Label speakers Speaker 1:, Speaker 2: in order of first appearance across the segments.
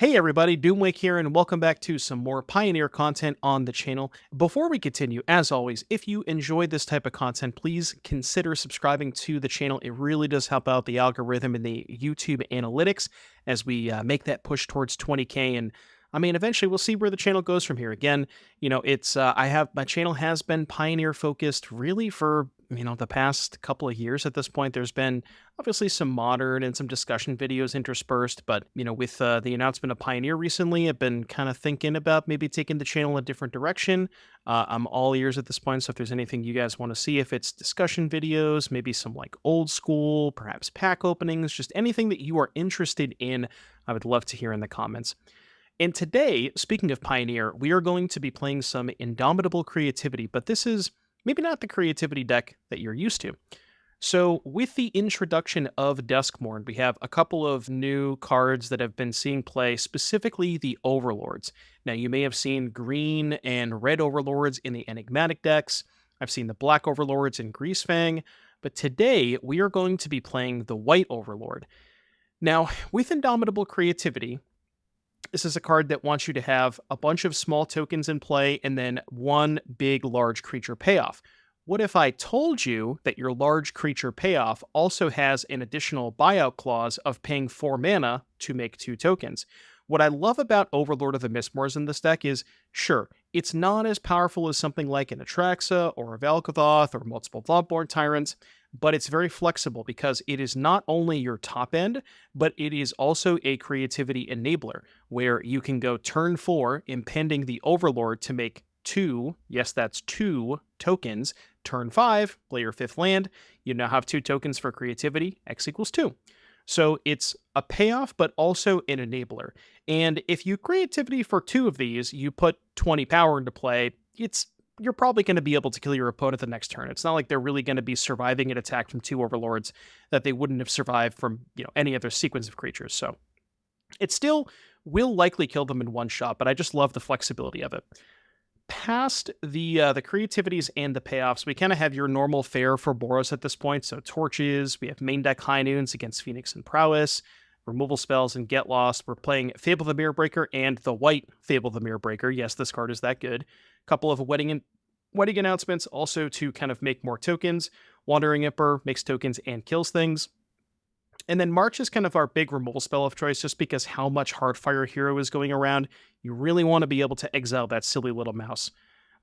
Speaker 1: Hey everybody, Doomwake here, and welcome back to some more Pioneer content on the channel. Before we continue, as always, if you enjoyed this type of content, please consider subscribing to the channel. It really does help out the algorithm and the YouTube analytics as we make that push towards 20K. And I mean, eventually we'll see where the channel goes from here. Again, it's my channel has been Pioneer focused really for the past couple of years at this point. There's been obviously some modern and some discussion videos interspersed, but with the announcement of Pioneer recently, I've been kind of thinking about maybe taking the channel a different direction. I'm all ears at this point, so if there's anything you guys want to see, if it's discussion videos, maybe some like old school, perhaps pack openings, just anything that you are interested in, I would love to hear in the comments. And today, speaking of Pioneer, we are going to be playing some Indomitable Creativity, but this is maybe not the creativity deck that you're used to. So with the introduction of Duskmourn, we have a couple of new cards that have been seeing play, specifically the Overlords. Now, you may have seen green and red Overlords in the Enigmatic decks. I've seen the black Overlords in Greasefang, but today we are going to be playing the white Overlord. Now, with Indomitable Creativity, this is a card that wants you to have a bunch of small tokens in play and then one big large creature payoff. What if I told you that your large creature payoff also has an additional buyout clause of paying 4 mana to make 2 tokens? What I love about Overlord of the Mistmoors in this deck is, sure, it's not as powerful as something like an Atraxa or a Valkathoth or multiple Thoughtborn Tyrants, but it's very flexible because it is not only your top end, but it is also a creativity enabler, where you can go turn 4, impending the Overlord to make 2, yes, that's 2 tokens. Turn 5, play your 5th land, you now have 2 tokens for creativity, X equals 2. So it's a payoff, but also an enabler. And if you creativity for 2 of these, you put 20 power into play, you're probably going to be able to kill your opponent the next turn. It's not like they're really going to be surviving an attack from 2 Overlords that they wouldn't have survived from any other sequence of creatures. So it still will likely kill them in one shot, but I just love the flexibility of it. Past the creativities and the payoffs, we kind of have your normal fare for Boros at this point. So torches, we have main deck High Noons against Phoenix and Prowess, removal spells and Get Lost. We're playing Fable the Mirror Breaker and the white Fable the Mirror Breaker. Yes, this card is that good. A couple of wedding announcements also to kind of make more tokens. Wandering Emperor makes tokens and kills things. And then March is kind of our big removal spell of choice, just because how much Hardfire Hero is going around. You really want to be able to exile that silly little mouse.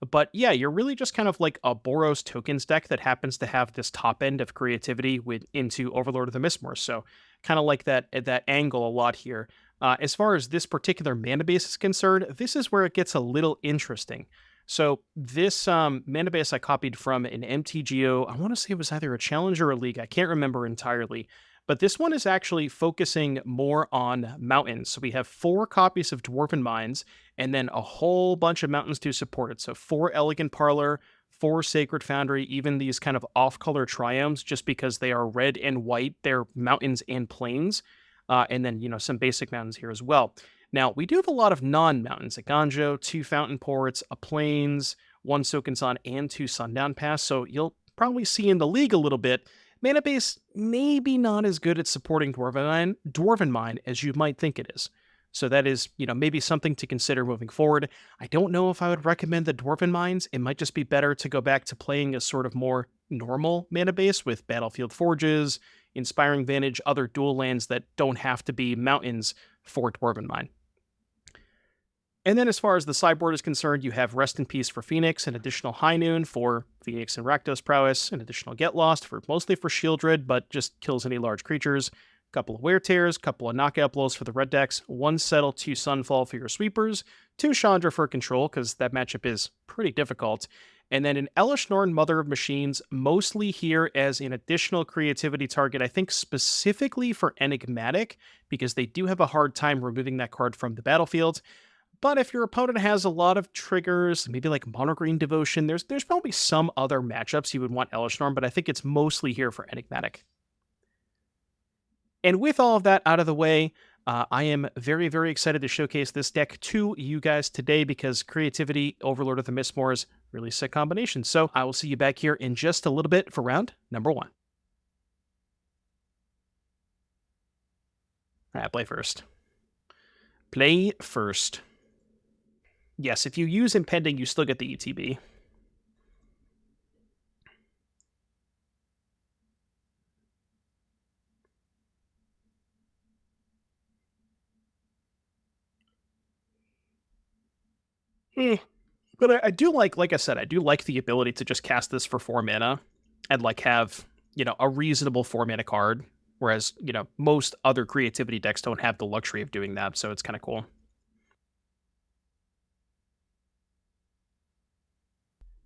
Speaker 1: But yeah, you're really just kind of like a Boros tokens deck that happens to have this top end of creativity into Overlord of the Mistmoors. So kind of like that angle a lot here. As far as this particular mana base is concerned, this is where it gets a little interesting. So this mana base I copied from an MTGO, I want to say it was either a Challenger or a League, I can't remember entirely. But this one is actually focusing more on mountains. So we have 4 copies of Dwarven Mines, and then a whole bunch of mountains to support it. So 4 Elegant Parlor, 4 Sacred Foundry, even these kind of off-color triomes, just because they are red and white, they're mountains and plains. And then, some basic mountains here as well. Now, we do have a lot of non-mountains. Eiganjo, 2 Fountainports, a Plains, 1 Sokenzan, and 2 Sundown Pass. So you'll probably see in the league a little bit. Mana base maybe not as good at supporting Dwarven Mine as you might think it is. So that is, maybe something to consider moving forward. I don't know if I would recommend the Dwarven Mines. It might just be better to go back to playing a sort of more normal mana base with Battlefield Forges, Inspiring Vantage, other dual lands that don't have to be mountains for Dwarven Mine. And then as far as the sideboard is concerned, you have Rest in Peace for Phoenix, an additional High Noon for Phoenix and Rakdos Prowess, an additional Get Lost mostly for Shieldred, but just kills any large creatures, a couple of Wear Tears, a couple of Knockout Blows for the red decks, 1 Settle, 2 Sunfall for your sweepers, 2 Chandra for control, because that matchup is pretty difficult, and then an Elesh Norn, Mother of Machines, mostly here as an additional creativity target, I think specifically for Enigmatic, because they do have a hard time removing that card from the battlefield. But if your opponent has a lot of triggers, maybe like Mono Green Devotion, there's probably some other matchups you would want Elesh Norn, but I think it's mostly here for Enigmatic. And with all of that out of the way, I am very, very excited to showcase this deck to you guys today because Creativity, Overlord of the Mistmoors, really sick combination. So I will see you back here in just a little bit for round number 1. All right, play first. Play first. Yes, if you use Impending, you still get the ETB. But I do like I said, I do like the ability to just cast this for 4 mana and like have, a reasonable 4 mana card. Whereas, most other creativity decks don't have the luxury of doing that, so it's kind of cool.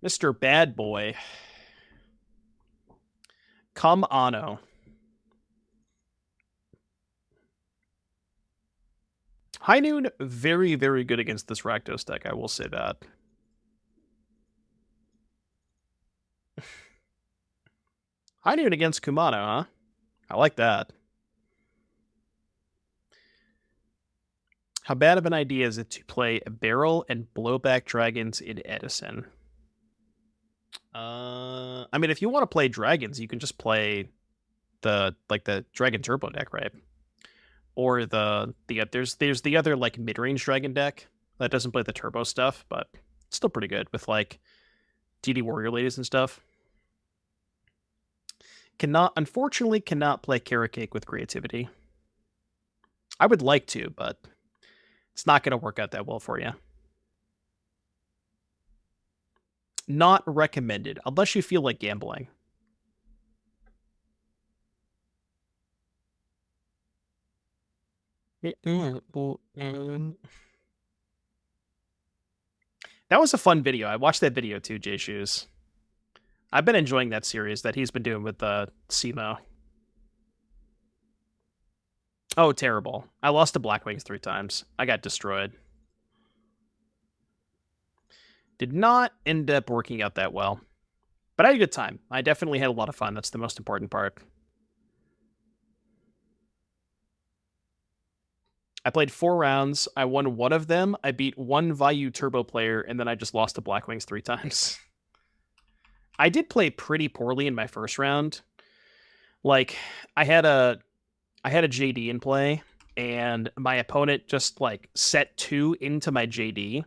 Speaker 1: Mr. Bad Boy. Come Anno. High Noon, very, very good against this Rakdos deck, I will say that. High Noon against Kumano, huh? I like that. How bad of an idea is it to play Barrel and Blowback Dragons in Edison? I mean, if you want to play dragons, you can just play the Dragon Turbo deck, right? Or there's the other like mid-range dragon deck that doesn't play the turbo stuff, but it's still pretty good with like DD Warrior Ladies and stuff. Unfortunately cannot play Carrot Cake with creativity. I would like to, but it's not going to work out that well for you. Not recommended, unless you feel like gambling. That was a fun video. I watched that video too, J Shoes. I've been enjoying that series that he's been doing with Simo. Oh, terrible. I lost to Blackwings 3 times. I got destroyed. Did not end up working out that well. But I had a good time. I definitely had a lot of fun. That's the most important part. I played 4 rounds. I won 1 of them. I beat 1 Vayu Turbo player, and then I just lost to Blackwings 3 times. I did play pretty poorly in my first round. Like, I had a JD in play, and my opponent just like set 2 into my JD.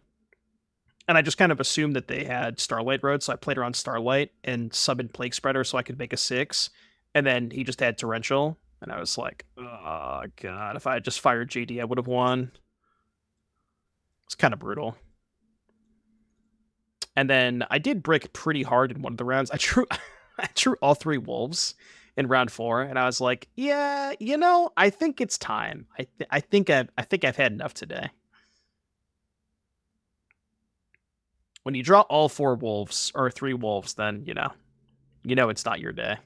Speaker 1: And I just kind of assumed that they had Starlight Road, so I played around Starlight and summoned Plague Spreader so I could make a 6. And then he just had Torrential, and I was like, oh god, if I had just fired JD, I would have won. It's kind of brutal. And then I did brick pretty hard in one of the rounds. I drew all 3 wolves in round 4, and I was like, yeah, I think it's time. I think I've had enough today. When you draw all 4 wolves or 3 wolves, then you know it's not your day.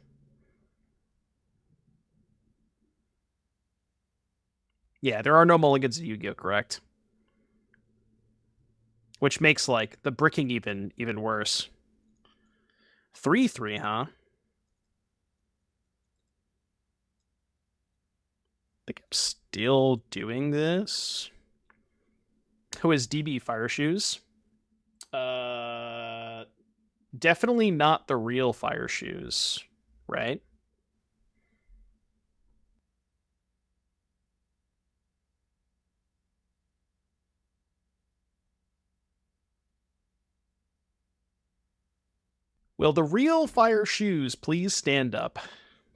Speaker 1: Yeah, there are no mulligans in Yu-Gi-Oh, correct? Which makes like the bricking even worse. 3/3, huh? I think I'm still doing this. Who is DB Fire Shoes? Definitely not the real Fire Shoes, right? Will the real Fire Shoes please stand up?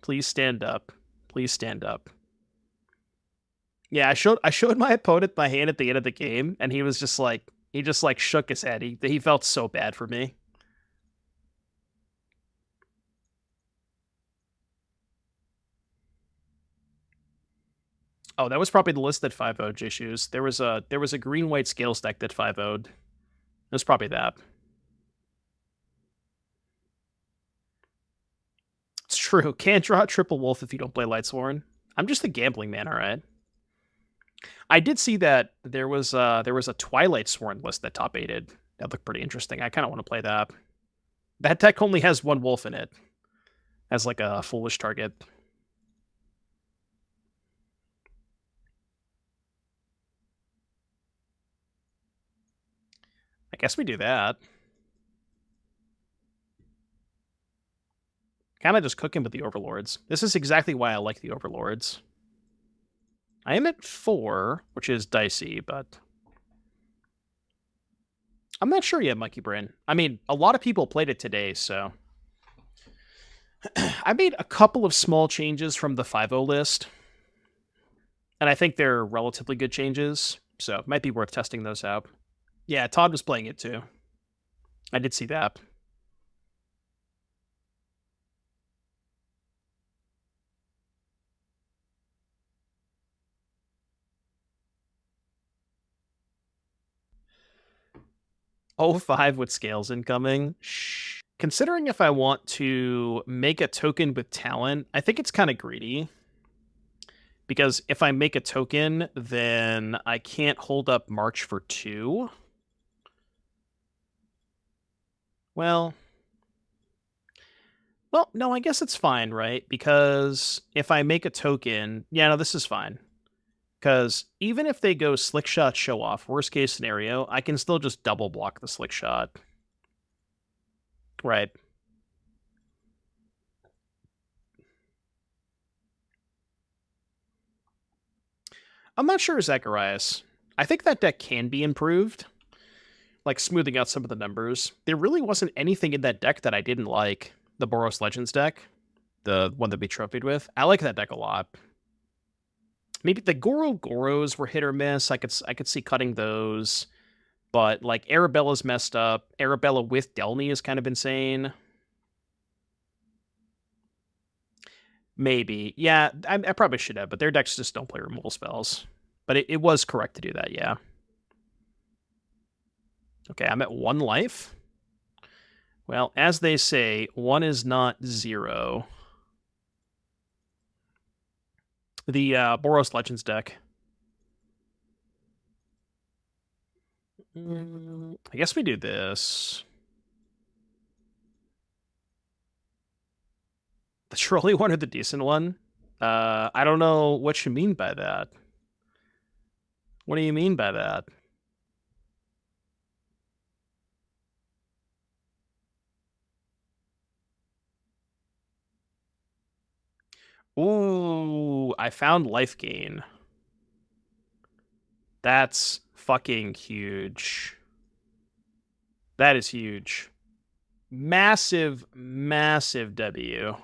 Speaker 1: Please stand up. Please stand up. Yeah, I showed my opponent my hand at the end of the game, and he was just like shook his head. He felt so bad for me. Oh, that was probably the list that 5-0'd issues. There was a green-white scales deck that 5-0'd. It was probably that. It's true. Can't draw triple wolf if you don't play Lightsworn. I'm just a gambling man, alright? I did see that there was a Twilight Sworn list that top 8'd. That looked pretty interesting. I kind of want to play that. That deck only has 1 wolf in it. As like a foolish target. I guess we do that. Kind of just cooking with the Overlords. This is exactly why I like the Overlords. I am at 4, which is dicey, but I'm not sure yet, Monkey Brain. I mean, a lot of people played it today, so I made a couple of small changes from the 5.0 list, and I think they're relatively good changes, so it might be worth testing those out. Yeah, Todd was playing it too. I did see that. Oh, 05 with scales incoming. Shh. Considering if I want to make a token with talent, I think it's kind of greedy. Because if I make a token, then I can't hold up March for 2. Well, no, I guess it's fine, right? Because if I make a token, yeah, no, this is fine. Because even if they go Slick Shot, Show Off, worst case scenario, I can still just double block the Slick Shot. Right. I'm not sure, Zacharias. I think that deck can be improved, like smoothing out some of the numbers. There really wasn't anything in that deck that I didn't like. The Boros Legends deck, the one that we trophied with. I like that deck a lot. Maybe the Goros were hit or miss. I could see cutting those. But like Arabella's messed up. Arabella with Delny is kind of insane. Maybe. Yeah, I probably should have, but their decks just don't play removal spells. But it was correct to do that, yeah. Okay, I'm at 1 life. Well, as they say, 1 is not 0. The Boros Legends deck. I guess we do this. The trolley one or the decent one? I don't know what you mean by that. What do you mean by that? Ooh, I found life gain. That's fucking huge. That is huge. Massive, massive W.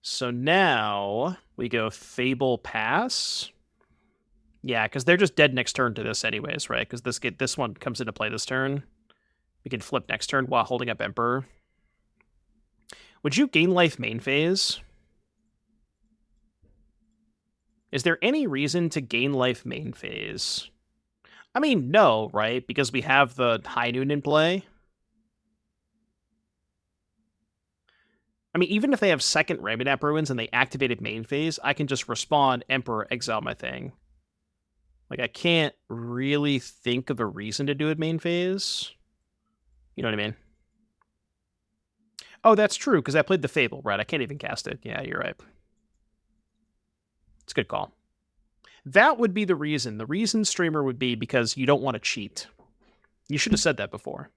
Speaker 1: So now we go Fable Pass. Yeah, because they're just dead next turn to this anyways, right? Because this one comes into play this turn. We can flip next turn while holding up Emperor. Would you gain life main phase? Is there any reason to gain life main phase? I mean, no, right? Because we have the High Noon in play. I mean, even if they have second Raminap Ruins and they activated main phase, I can just respawn Emperor, exile my thing. Like, I can't really think of a reason to do it main phase. You know what I mean? Oh, that's true, because I played the Fable, right? I can't even cast it. Yeah, you're right. It's a good call. That would be the reason. The reason, streamer, would be because you don't want to cheat. You should have said that before.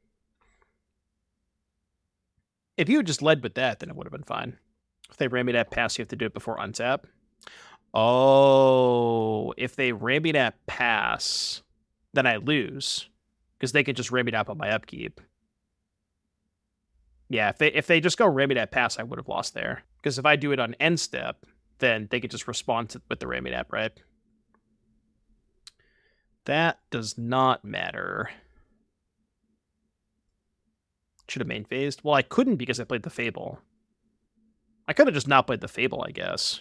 Speaker 1: If you had just led with that, then it would have been fine. If they ran me that pass, you have to do it before untap. Oh, if they ram me that pass, then I lose. Because they could just ram me up on my upkeep. Yeah, if they just go ram me that pass, I would have lost there. Because if I do it on end step, then they could just respond with the ramming app, right? That does not matter. Should have main phased. Well, I couldn't because I played the Fable. I could have just not played the Fable, I guess.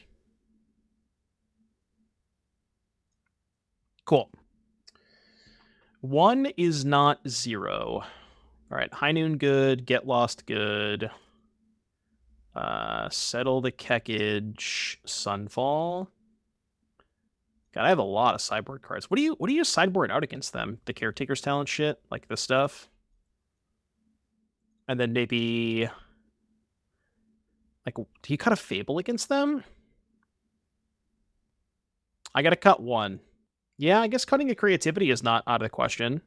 Speaker 1: Cool. 1 is not 0. All right, High Noon good, Get Lost good. Settle the Wreckage, Sunfall. God, I have a lot of sideboard cards. What do you sideboard out against them? The Caretaker's talent shit, like this stuff, and then maybe like, do you cut a Fable against them? I gotta cut 1. Yeah, I guess cutting a Creativity is not out of the question.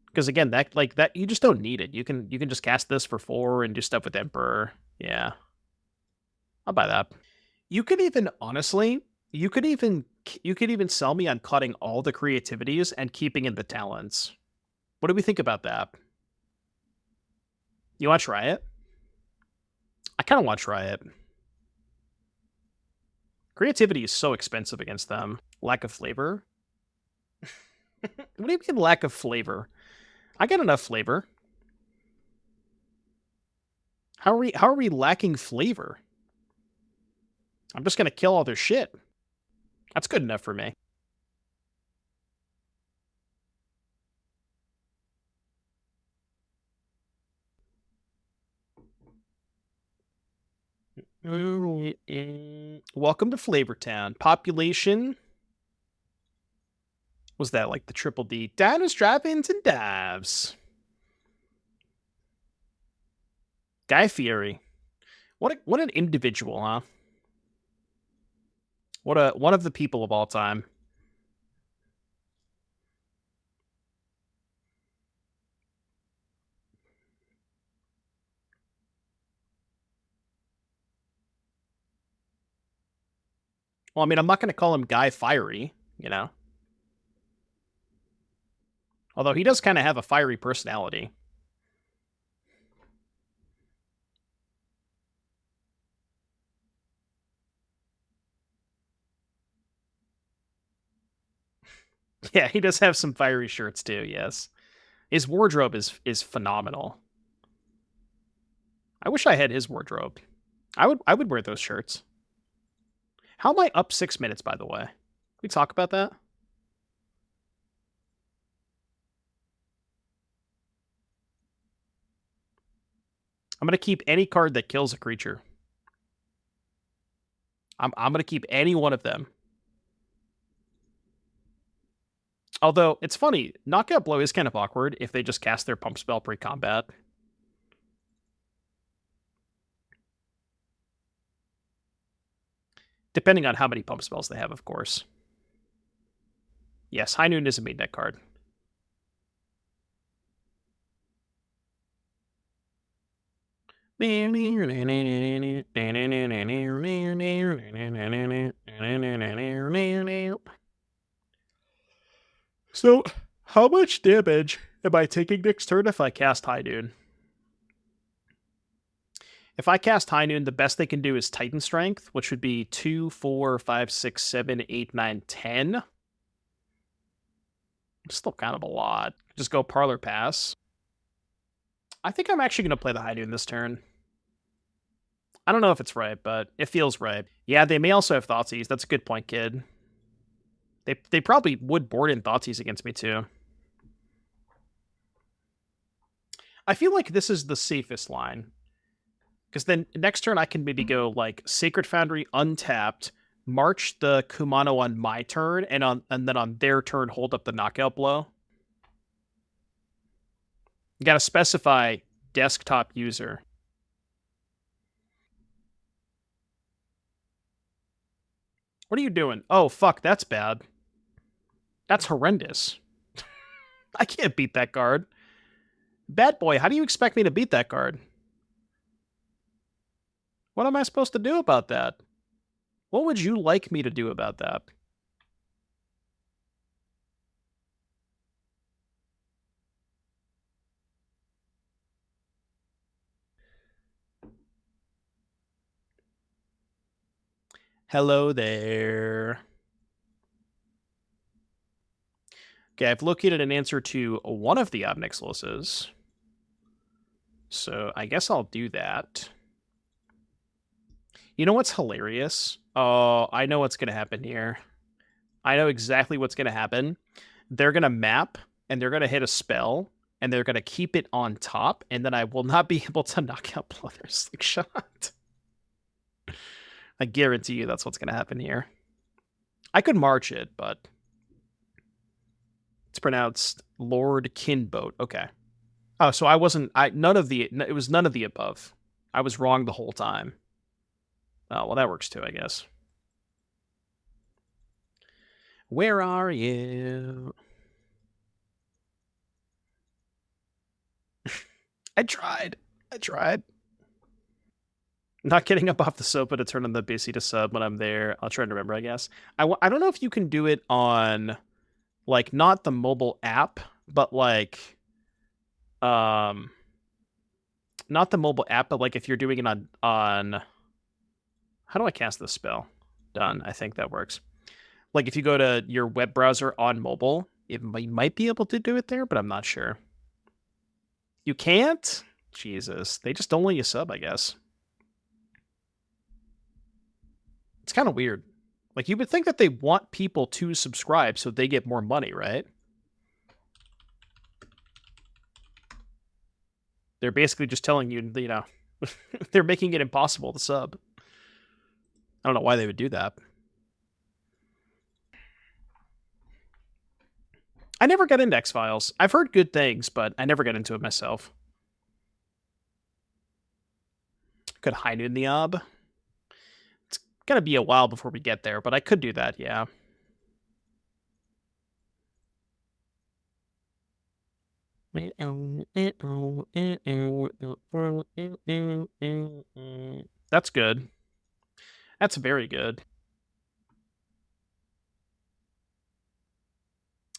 Speaker 1: Because again, that you just don't need it. You can just cast this for 4 and do stuff with Emperor. Yeah, I'll buy that. You could even honestly, you could even You could even sell me on cutting all the creativities and keeping in the talents. What do we think about that? You want to try it? I kind of want to try it. Creativity is so expensive against them. Lack of flavor? What do you mean lack of flavor? I got enough flavor. How are we lacking flavor? I'm just gonna kill all their shit. That's good enough for me. Welcome to Flavortown. Population was that like the triple D? Diners, drive-ins, and dives. Guy Fieri. What an individual, huh? One of the people of all time. Well, I mean, I'm not going to call him Guy Fiery, you know? Although he does kind of have a fiery personality. Yeah, he does have some fiery shirts too, yes. His wardrobe is phenomenal. I wish I had his wardrobe. I would wear those shirts. How am I up 6 minutes, by the way? Can we talk about that? I'm going to keep any card that kills a creature. I'm going to keep any one of them. Although, it's funny, Knockout Blow is kind of awkward if they just cast their pump spell pre-combat. Depending on how many pump spells they have, of course. Yes, High Noon is a main deck card. So, how much damage am I taking next turn if I cast High Noon? If I cast High Noon, the best they can do is Titan Strength, which would be 2, 4, 5, 6, 7, 8, 9, 10. Still kind of a lot. Just go Parlor Pass. I think I'm actually going to play the High Noon this turn. I don't know if it's right, but it feels right. Yeah, they may also have Thoughtseize. That's a good point, kid. They probably would board in Thoughtseize against me, too. I feel like this is the safest line. Because then next turn I can maybe go, like, Sacred Foundry untapped, march the Kumano on my turn, and then on their turn hold up the Knockout Blow. You gotta specify desktop user. What are you doing? Oh, fuck, that's bad. That's horrendous. I can't beat that card. Bad boy, how do you expect me to beat that card? What am I supposed to do about that? What would you like me to do about that? Hello there. Okay, I've located an answer to one of the Obnixiluses. So I guess I'll do that. You know what's hilarious? Oh, I know what's going to happen here. I know exactly what's going to happen. They're going to map, and they're going to hit a spell, and they're going to keep it on top, and then I will not be able to knock out Blood or Slingshot. I guarantee you that's what's going to happen here. I could march it, but it's pronounced Lord Kinboat. Okay. Oh, so I wasn't. It was none of the above. I was wrong the whole time. Oh, well, that works too, I guess. Where are you? I tried. Not getting up off the sofa to turn on the BC to sub when I'm there. I'll try to remember, I guess. I don't know if you can do it on, like, not the mobile app, but, like, not the mobile app, but, like, if you're doing it on how do I cast this spell? Done. I think that works. Like, if you go to your web browser on mobile, you might be able to do it there, but I'm not sure. You can't? Jesus. They just don't let you sub, I guess. It's kind of weird. Like, you would think that they want people to subscribe so they get more money, right? They're basically just telling you, you know, they're making it impossible to sub. I don't know why they would do that. I never got into X-Files. I've heard good things, but I never got into it myself. Could high noon the ob. It's gonna be a while before we get there, but I could do that, yeah. That's good. That's very good.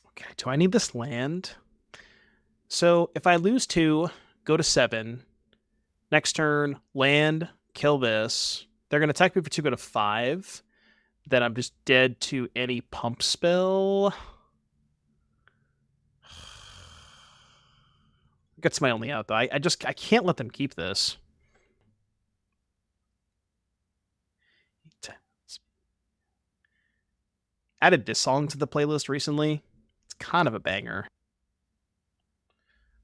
Speaker 1: Okay, do I need this land? So if I lose 2, go to 7. Next turn, land, kill this. They're going to attack me for 2, go to 5. Then I'm just dead to any pump spell. That's my only out, though. I can't let them keep this. Added this song to the playlist recently. It's kind of a banger.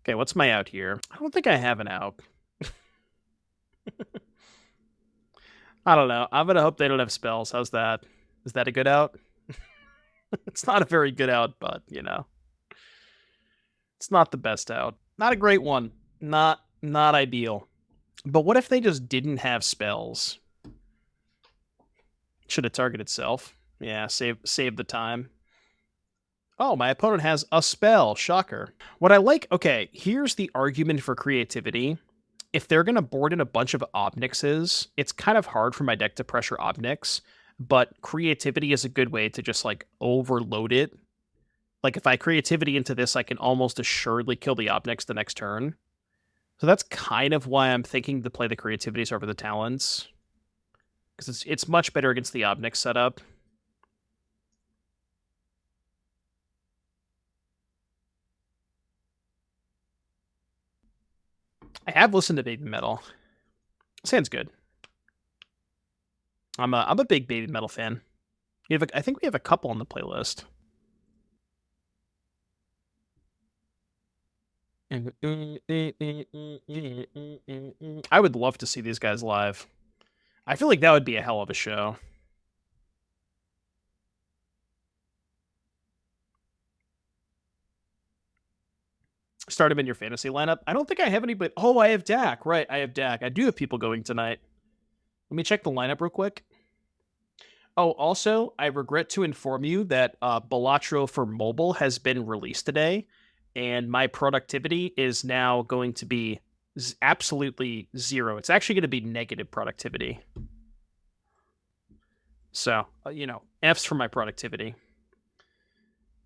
Speaker 1: Okay, what's my out here? I don't think I have an out. I don't know. I'm gonna hope they don't have spells. How's that? Is that a good out? It's not a very good out, but, you know. It's not the best out. Not a great one. Not ideal. But what if they just didn't have spells? Should it target itself? Yeah, save the time. Oh, my opponent has a spell. Shocker. What I like... Okay, here's the argument for creativity. If they're going to board in a bunch of Obnixes, it's kind of hard for my deck to pressure Obnix, but creativity is a good way to just, like, overload it. Like, if I creativity into this, I can almost assuredly kill the Obnix the next turn. So that's kind of why I'm thinking to play the creativities over the Talons. Because it's much better against the Obnix setup. I have listened to Baby Metal. Sounds good. I'm a big Baby Metal fan. I think we have a couple on the playlist. I would love to see these guys live. I feel like that would be a hell of a show. Start him in your fantasy lineup. I don't think I have any, but... Oh, I have Dak. Right, I have Dak. I do have people going tonight. Let me check the lineup real quick. Oh, also, I regret to inform you that Balatro for mobile has been released today, and my productivity is now going to be absolutely 0. It's actually going to be negative productivity. So, you know, F's for my productivity.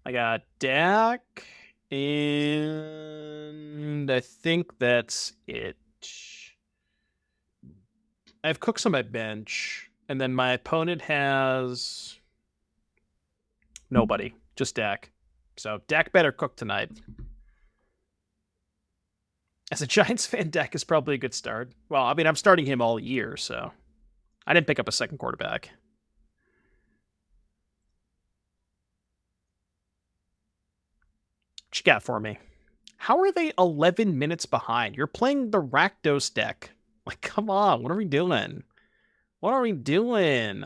Speaker 1: I got Dak... And I think that's it. I have Cooks on my bench, and then my opponent has nobody, just Dak. So Dak better cook tonight. As a Giants fan, Dak is probably a good start. Well, I mean, I'm starting him all year, so I didn't pick up a second quarterback. What you got for me? How are they 11 minutes behind? You're playing the Rakdos deck. Like, come on. What are we doing? What are we doing?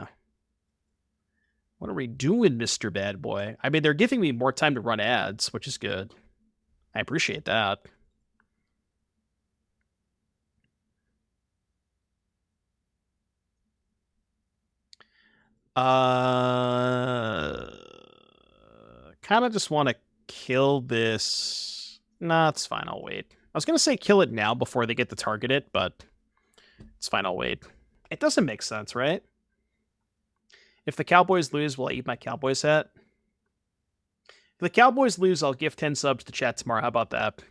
Speaker 1: What are we doing, Mr. Bad Boy? I mean, they're giving me more time to run ads, which is good. I appreciate that. Kind of just want to kill this. Nah, it's fine. I'll wait. I was going to say kill it now before they get to target it, but it's fine. I'll wait. It doesn't make sense, right? If the Cowboys lose, will I eat my Cowboys hat? If the Cowboys lose, I'll give 10 subs to chat tomorrow. How about that?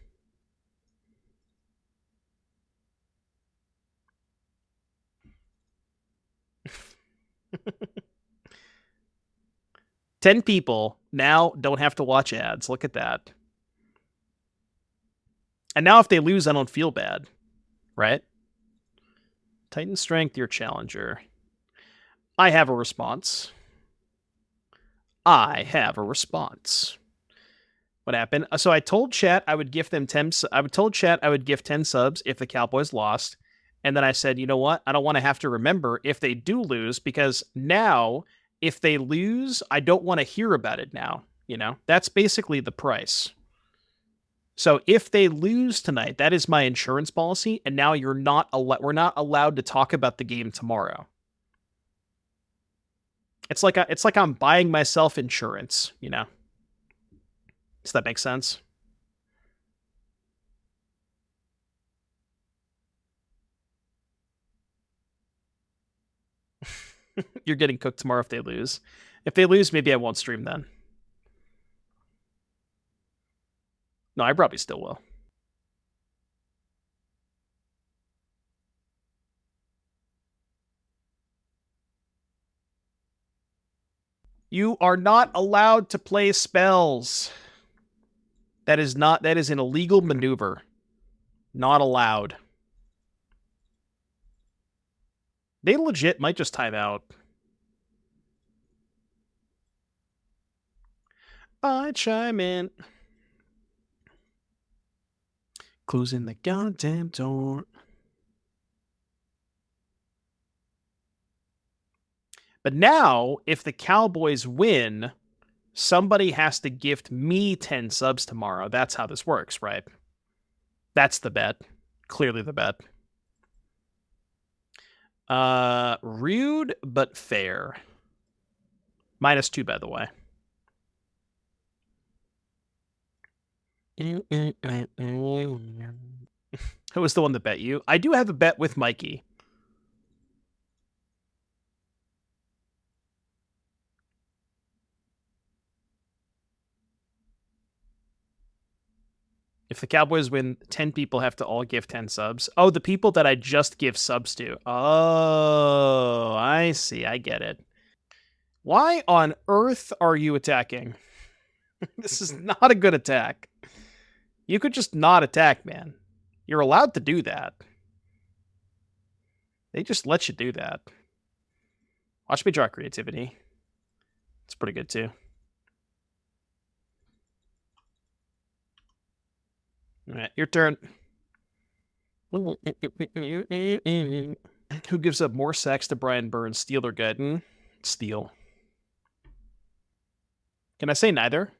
Speaker 1: Ten people now don't have to watch ads. Look at that. And now if they lose, I don't feel bad, right? Titan strength, your challenger. I have a response. I have a response. What happened? So I told chat I would give them 10. I told chat I would give 10 subs if the Cowboys lost. And then I said, you know what? I don't want to have to remember if they do lose, because now if they lose, I don't want to hear about it now. You know, that's basically the price. So if they lose tonight, that is my insurance policy, and now we're not allowed to talk about the game tomorrow. It's like I'm buying myself insurance, you know. Does that make sense? You're getting cooked tomorrow if they lose. If they lose, maybe I won't stream then. No, I probably still will. You are not allowed to play spells. That is an illegal maneuver. Not allowed. They legit might just time out. I chime in. Closing the goddamn door. But now, if the Cowboys win, somebody has to gift me 10 subs tomorrow. That's how this works, right? That's the bet. Clearly the bet. Rude but fair. -2, by the way. Who was the one that bet you? I do have a bet with Mikey. If the Cowboys win, 10 people have to all give 10 subs. Oh, the people that I just give subs to. Oh, I see. I get it. Why on earth are you attacking? This is not a good attack. You could just not attack, man. You're allowed to do that. They just let you do that. Watch me draw creativity. It's pretty good, too. All right, your turn. Who gives up more sacks to Brian Burns, Steel or Gooden? Steel. Can I say neither?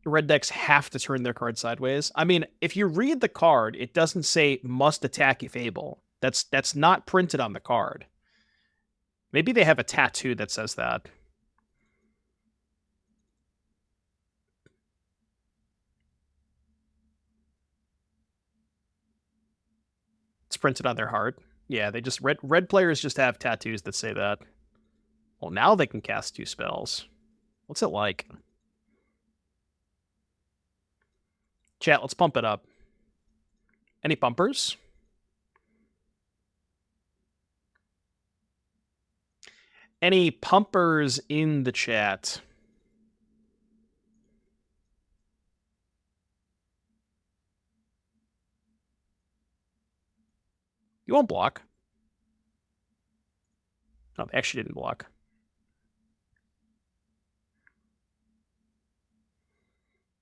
Speaker 1: Red decks have to turn their card sideways. I mean, if you read the card, it doesn't say must attack if able. That's not printed on the card. Maybe they have a tattoo that says that. It's printed on their heart. Yeah, they just red players just have tattoos that say that. Well, now they can cast 2 spells. What's it like? Chat, let's pump it up. Any pumpers? Any pumpers in the chat? You won't block. No, they actually didn't block.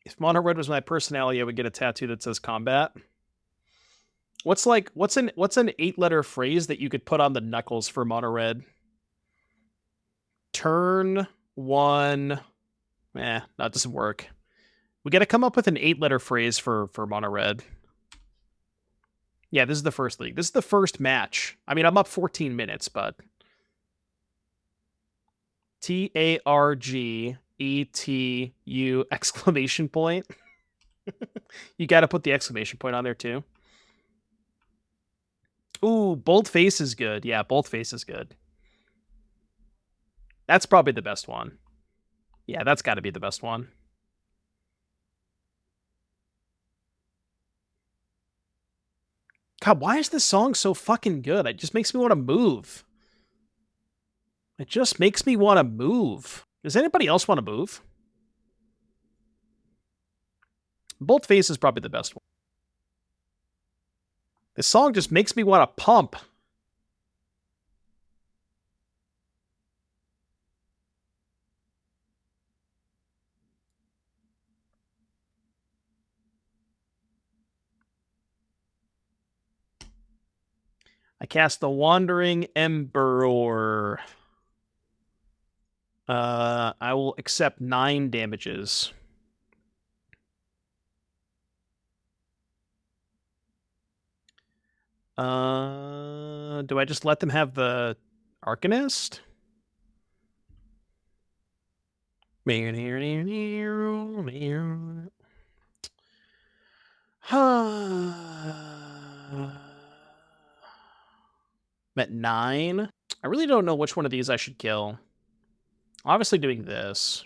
Speaker 1: If Mono Red was my personality, I would get a tattoo that says combat. What's an 8-letter phrase that you could put on the knuckles for Mono Red? Turn 1. No, it doesn't work. We got to come up with an 8-letter phrase for Mono Red. Yeah, this is the first league. This is the first match. I mean, I'm up 14 minutes, but TARGETU exclamation point. You got to put the exclamation point on there too. Ooh, Boldface is good. Yeah, Boldface is good. That's probably the best one. Yeah, that's got to be the best one. God, why is this song so fucking good? It just makes me want to move. It just makes me want to move. Does anybody else want to move? Boldface is probably the best one. This song just makes me want to pump. I cast the Wandering Emperor. I will accept 9 damages. Do I just let them have the Arcanist? I'm at 9. I really don't know which one of these I should kill. Obviously doing this.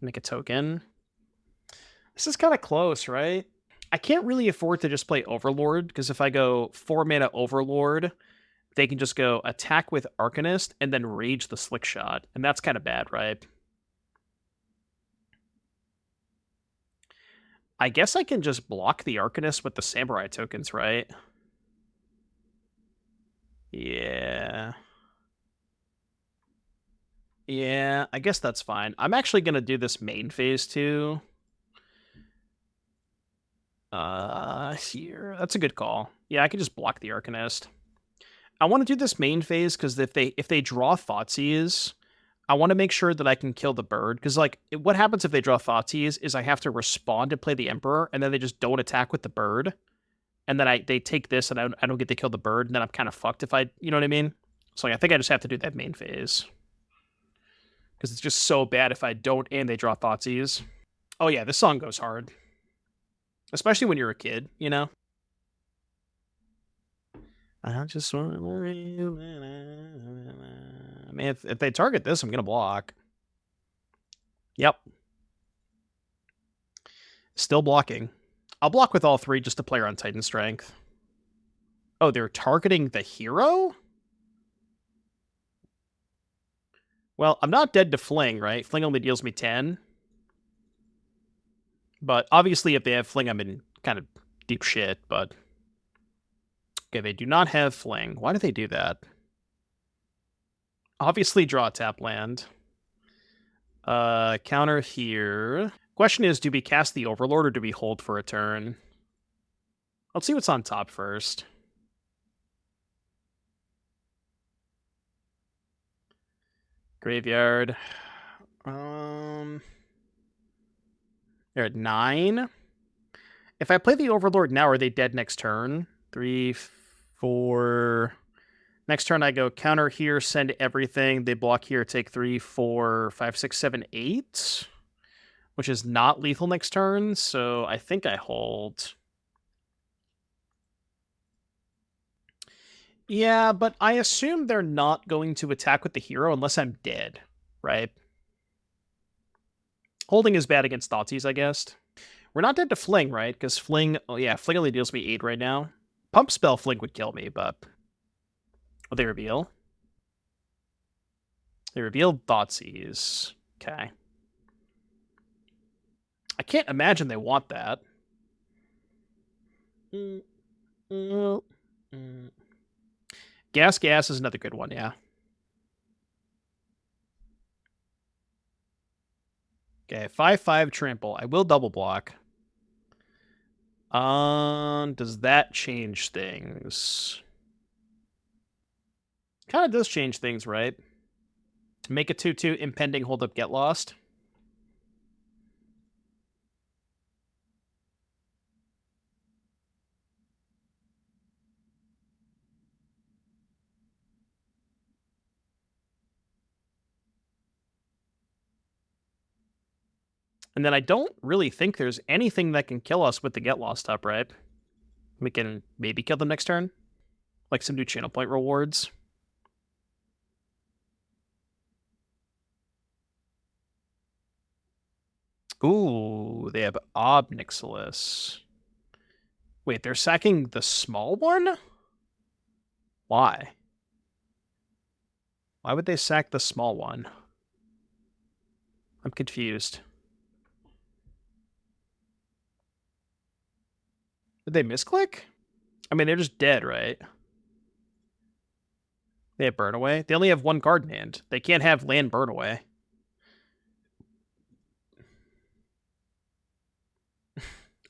Speaker 1: Make a token. This is kind of close, right? I can't really afford to just play Overlord, because if I go 4 mana Overlord, they can just go attack with Arcanist and then rage the Slick Shot. And that's kind of bad, right? I guess I can just block the Arcanist with the Samurai tokens, right? Yeah. Yeah, I guess that's fine. I'm actually going to do this main phase too. Here. That's a good call. Yeah, I can just block the Arcanist. I want to do this main phase because if they draw Thoughtseize, I want to make sure that I can kill the bird. Because, like, what happens if they draw Thoughtseize is I have to respond to play the Emperor, and then they just don't attack with the bird. And then they take this, and I don't get to kill the bird, and then I'm kind of fucked if I... You know what I mean? So I think I just have to do that main phase. Because it's just so bad if I don't and they draw Thoughtseize. Oh yeah, this song goes hard. Especially when you're a kid, you know? I just want to... I mean, if they target this, I'm going to block. Yep. Still blocking. I'll block with all 3 just to play her on Titan Strength. Oh, they're targeting the hero? Well, I'm not dead to Fling, right? Fling only deals me 10. But obviously, if they have Fling, I'm in kind of deep shit, but... Okay, they do not have Fling. Why do they do that? Obviously, draw a tap land. Counter here. Question is, do we cast the Overlord or do we hold for a turn? Let's see what's on top first. Graveyard. They're at 9. If I play the Overlord now, are they dead next turn? 3, 4... Next turn I go counter here, send everything. They block here, take 3, 4, 5, 6, 7, 8. Which is not lethal next turn, so I think I hold. Yeah, but I assume they're not going to attack with the hero unless I'm dead, right? Holding is bad against Thoughtseize, I guess. We're not dead to Fling, right? Because Fling... Oh yeah, Fling only deals me 8 right now. Pump spell Fling would kill me, but... Oh, they reveal? They revealed Thoughtseize. Okay. I can't imagine they want that. Gas is another good one, yeah. Okay, 5/5 trample. I will double block. Does that change things? Kind of does change things, right? To make a 2/2 impending hold up get lost. And then I don't really think there's anything that can kill us with the get lost up, right? We can maybe kill them next turn. Like some new channel point rewards. Ooh, they have Obnixilis. Wait, they're sacking the small one? Why? Why would they sack the small one? I'm confused. Did they misclick? I mean, they're just dead, right? They have Burn Away? They only have one card in hand. They can't have land Burn Away.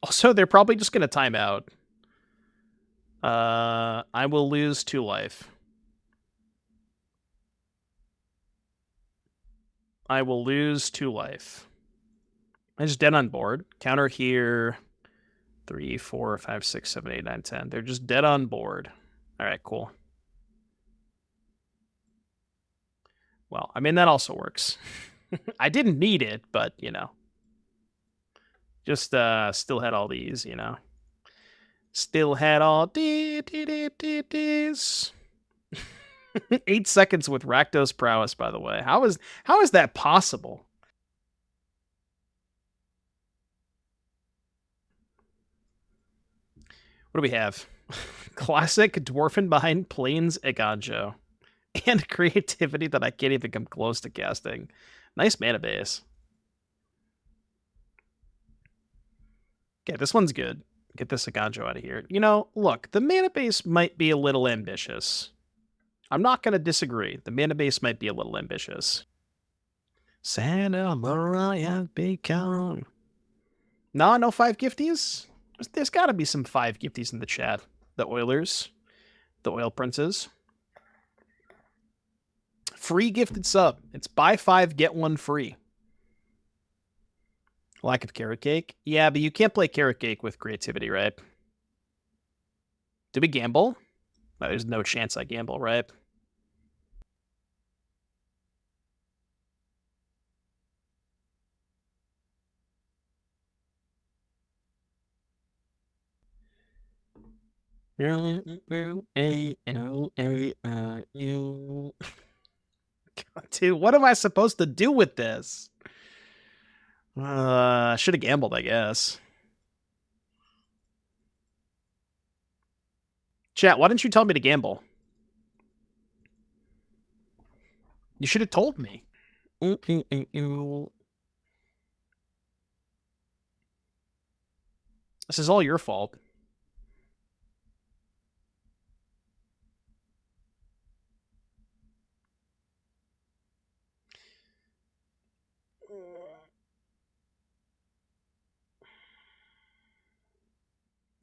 Speaker 1: Also, they're probably just going to time out. I will lose 2 life. I will lose 2 life. I'm just dead on board. Counter here. 3, 4, 5, 6, 7, 8, 9, 10. They're just dead on board. All right, cool. Well, I mean, that also works. I didn't need it, but, you know. Just still had all these, you know. Still had all these. 8 seconds with Rakdos prowess, by the way. How is that possible? What do we have? Classic Dwarven Mine Plains Eiganjo. And creativity that I can't even come close to casting. Nice mana base. Okay, this one's good. Get this Eiganjo out of here. You know, look, the mana base might be a little ambitious. I'm not going to disagree. The mana base might be a little ambitious. Santa Mariah Bacon. No 5 gifties? There's got to be some 5 gifties in the chat. The Oilers. The Oil Princes. Free gifted sub. It's buy 5, get 1 free. Lack of Carrot Cake? Yeah, but you can't play Carrot Cake with creativity, right? Did we gamble? No, there's no chance I gamble, right? Dude, what am I supposed to do with this? Should have gambled, I guess. Chat, why didn't you tell me to gamble? You should have told me. This is all your fault.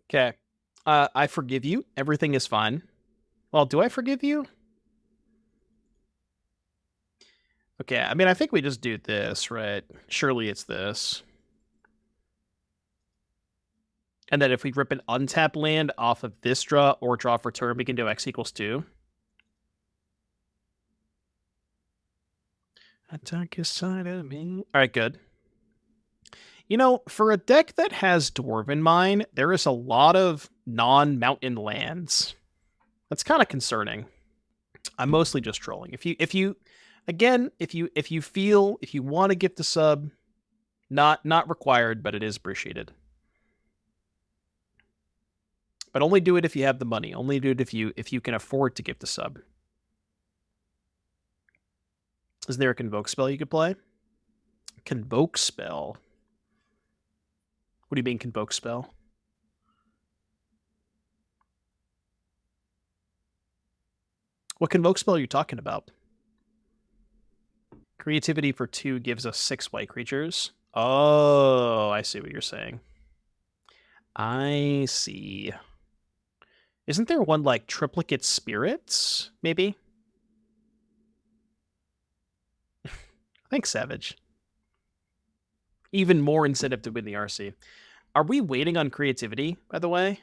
Speaker 1: Okay. I forgive you. Everything is fine. Well, do I forgive you? Okay, I mean, I think we just do this, right? Surely it's this. And then if we rip an untapped land off of this draw or draw for turn, we can do X equals 2. Attack your side of me. All right, good. You know, for a deck that has Dwarven Mine, there is a lot of non-mountain lands. That's kind of concerning. I'm mostly just trolling. If you want to gift a sub, not required, but it is appreciated. But only do it if you have the money. Only do it if you can afford to gift a sub. Is there a Convoke spell you could play? Convoke spell? What do you mean Convoke spell? What Convoke spell are you talking about? Creativity for 2 gives us 6 white creatures. Oh, I see what you're saying. I see. Isn't there one like Triplicate Spirits, maybe? I think Savage. Even more incentive to win the RC. Are we waiting on creativity, by the way?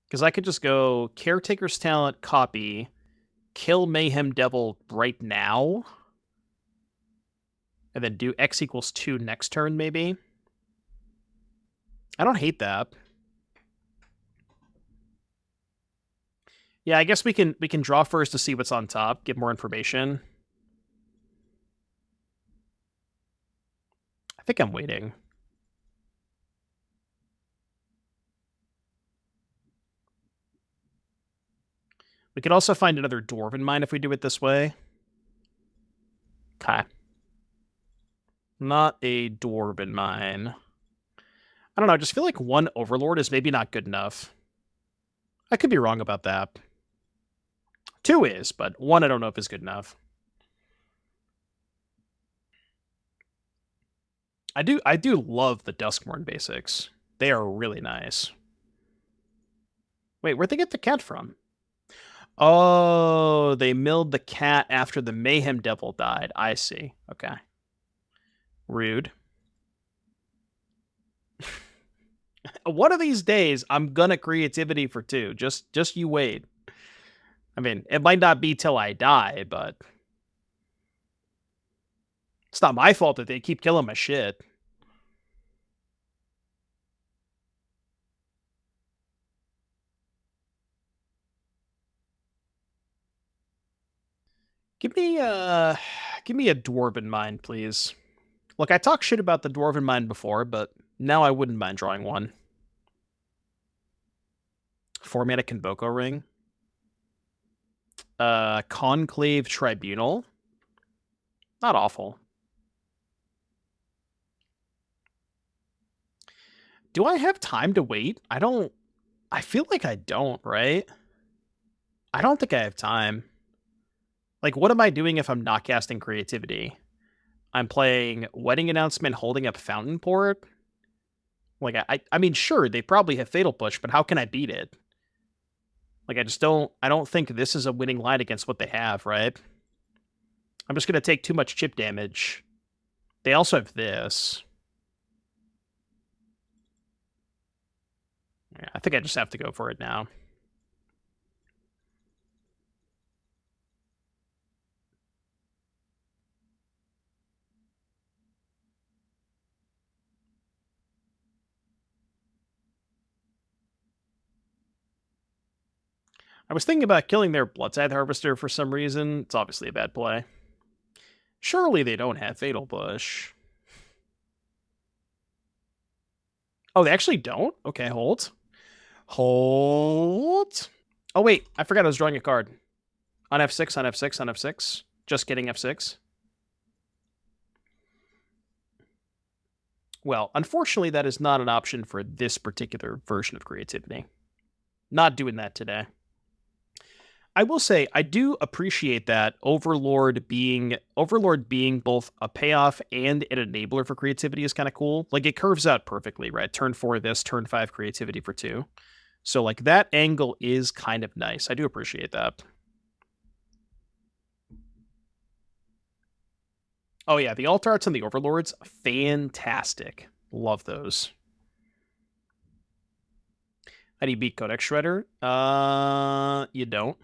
Speaker 1: Because I could just go Caretaker's Talent, copy, kill Mayhem Devil right now, And then do X equals 2 next turn, maybe? I don't hate that. Yeah, I guess we can draw first to see what's on top, get more information. I think I'm waiting. We could also find another Dwarven Mine if we do it this way. Okay. Not a Dwarven Mine. I don't know, I just feel like one Overlord is maybe not good enough. I could be wrong about that. 2 is, but 1 I don't know if is good enough. I do love the Duskmourn basics. They are really nice. Wait, where'd they get the cat from? Oh, they milled the cat after the Mayhem Devil died. I see. Okay. Rude. One of these days, I'm gonna creativity for 2. Just you wait. I mean, it might not be till I die, but it's not my fault that they keep killing my shit. Give me a Dwarven Mine, please. Look, I talked shit about the Dwarven Mine before, but now I wouldn't mind drawing one. 4-mana Convoco Ring. Conclave Tribunal. Not awful. Do I have time to wait? I feel like I don't, right? I don't think I have time. Like, what am I doing if I'm not casting creativity? I'm playing Wedding Announcement, holding up Fountainport. Like, I mean, sure, they probably have Fatal Push, but how can I beat it? Like, I don't think this is a winning line against what they have, right? I'm just going to take too much chip damage. They also have this. Yeah, I think I just have to go for it now. I was thinking about killing their Bloodscythe Harvester for some reason. It's obviously a bad play. Surely they don't have Fatal Push. Oh, they actually don't? Okay, hold. Hold. Oh, wait. I forgot I was drawing a card. On F6, on F6, on F6. Just getting F6. Well, unfortunately, that is not an option for this particular version of creativity. Not doing that today. I will say, I do appreciate that Overlord being both a payoff and an enabler for creativity is kind of cool. Like, it curves out perfectly, right? Turn 4 this, turn 5 creativity for 2. So, like, that angle is kind of nice. I do appreciate that. Oh, yeah, the alt arts and the Overlords, fantastic. Love those. How do you beat Codex Shredder? You don't.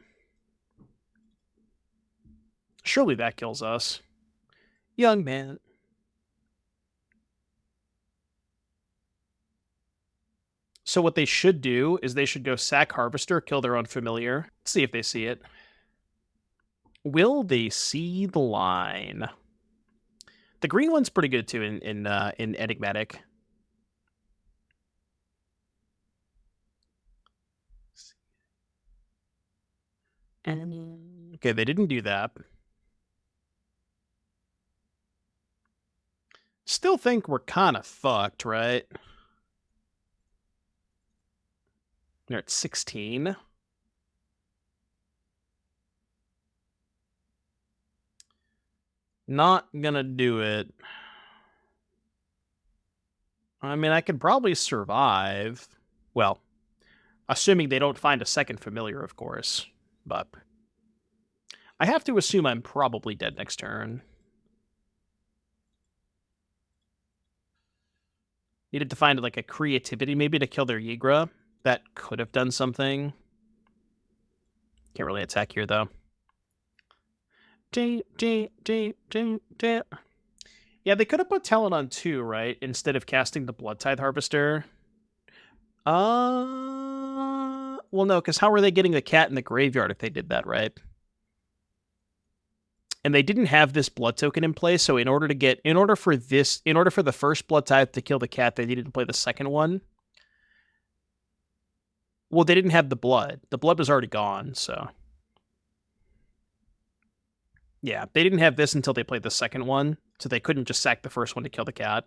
Speaker 1: Surely that kills us. Young man. So what they should do is they should go sack Harvester, kill their own familiar. Let's see if they see it. Will they see the line? The green one's pretty good too in Enigmatic. Okay, they didn't do that. Still think we're kind of fucked, right? They're at 16. Not gonna do it. I mean, I could probably survive. Well, assuming they don't find a second familiar, of course. But I have to assume I'm probably dead next turn. Needed to find like a creativity maybe to kill their Yigra. That could have done something. Can't really attack here though. Yeah, they could have put Talon on 2, right? Instead of casting the Blood Tithe Harvester. Well, no, because how were they getting the cat in the graveyard if they did that, right? And they didn't have this blood token in place, so in order for the first Blood Tithe to kill the cat, they needed to play the second one. Well, they didn't have the blood. The blood was already gone, so. Yeah, they didn't have this until they played the second one, so they couldn't just sack the first one to kill the cat.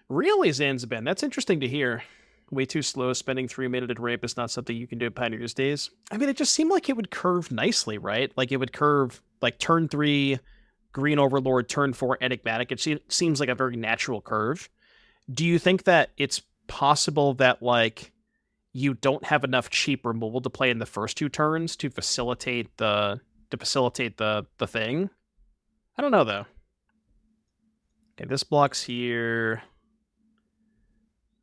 Speaker 1: Really, Zanzibar? That's interesting to hear. Way too slow. Spending 3 minutes at rape is not something you can do in Pioneer's days. I mean, it just seemed like it would curve nicely, right? Like it would curve like turn 3, Green Overlord, turn 4, Enigmatic. It seems like a very natural curve. Do you think that it's possible that like you don't have enough cheap removal to play in the first 2 turns to facilitate the thing? I don't know though. Okay, this blocks here.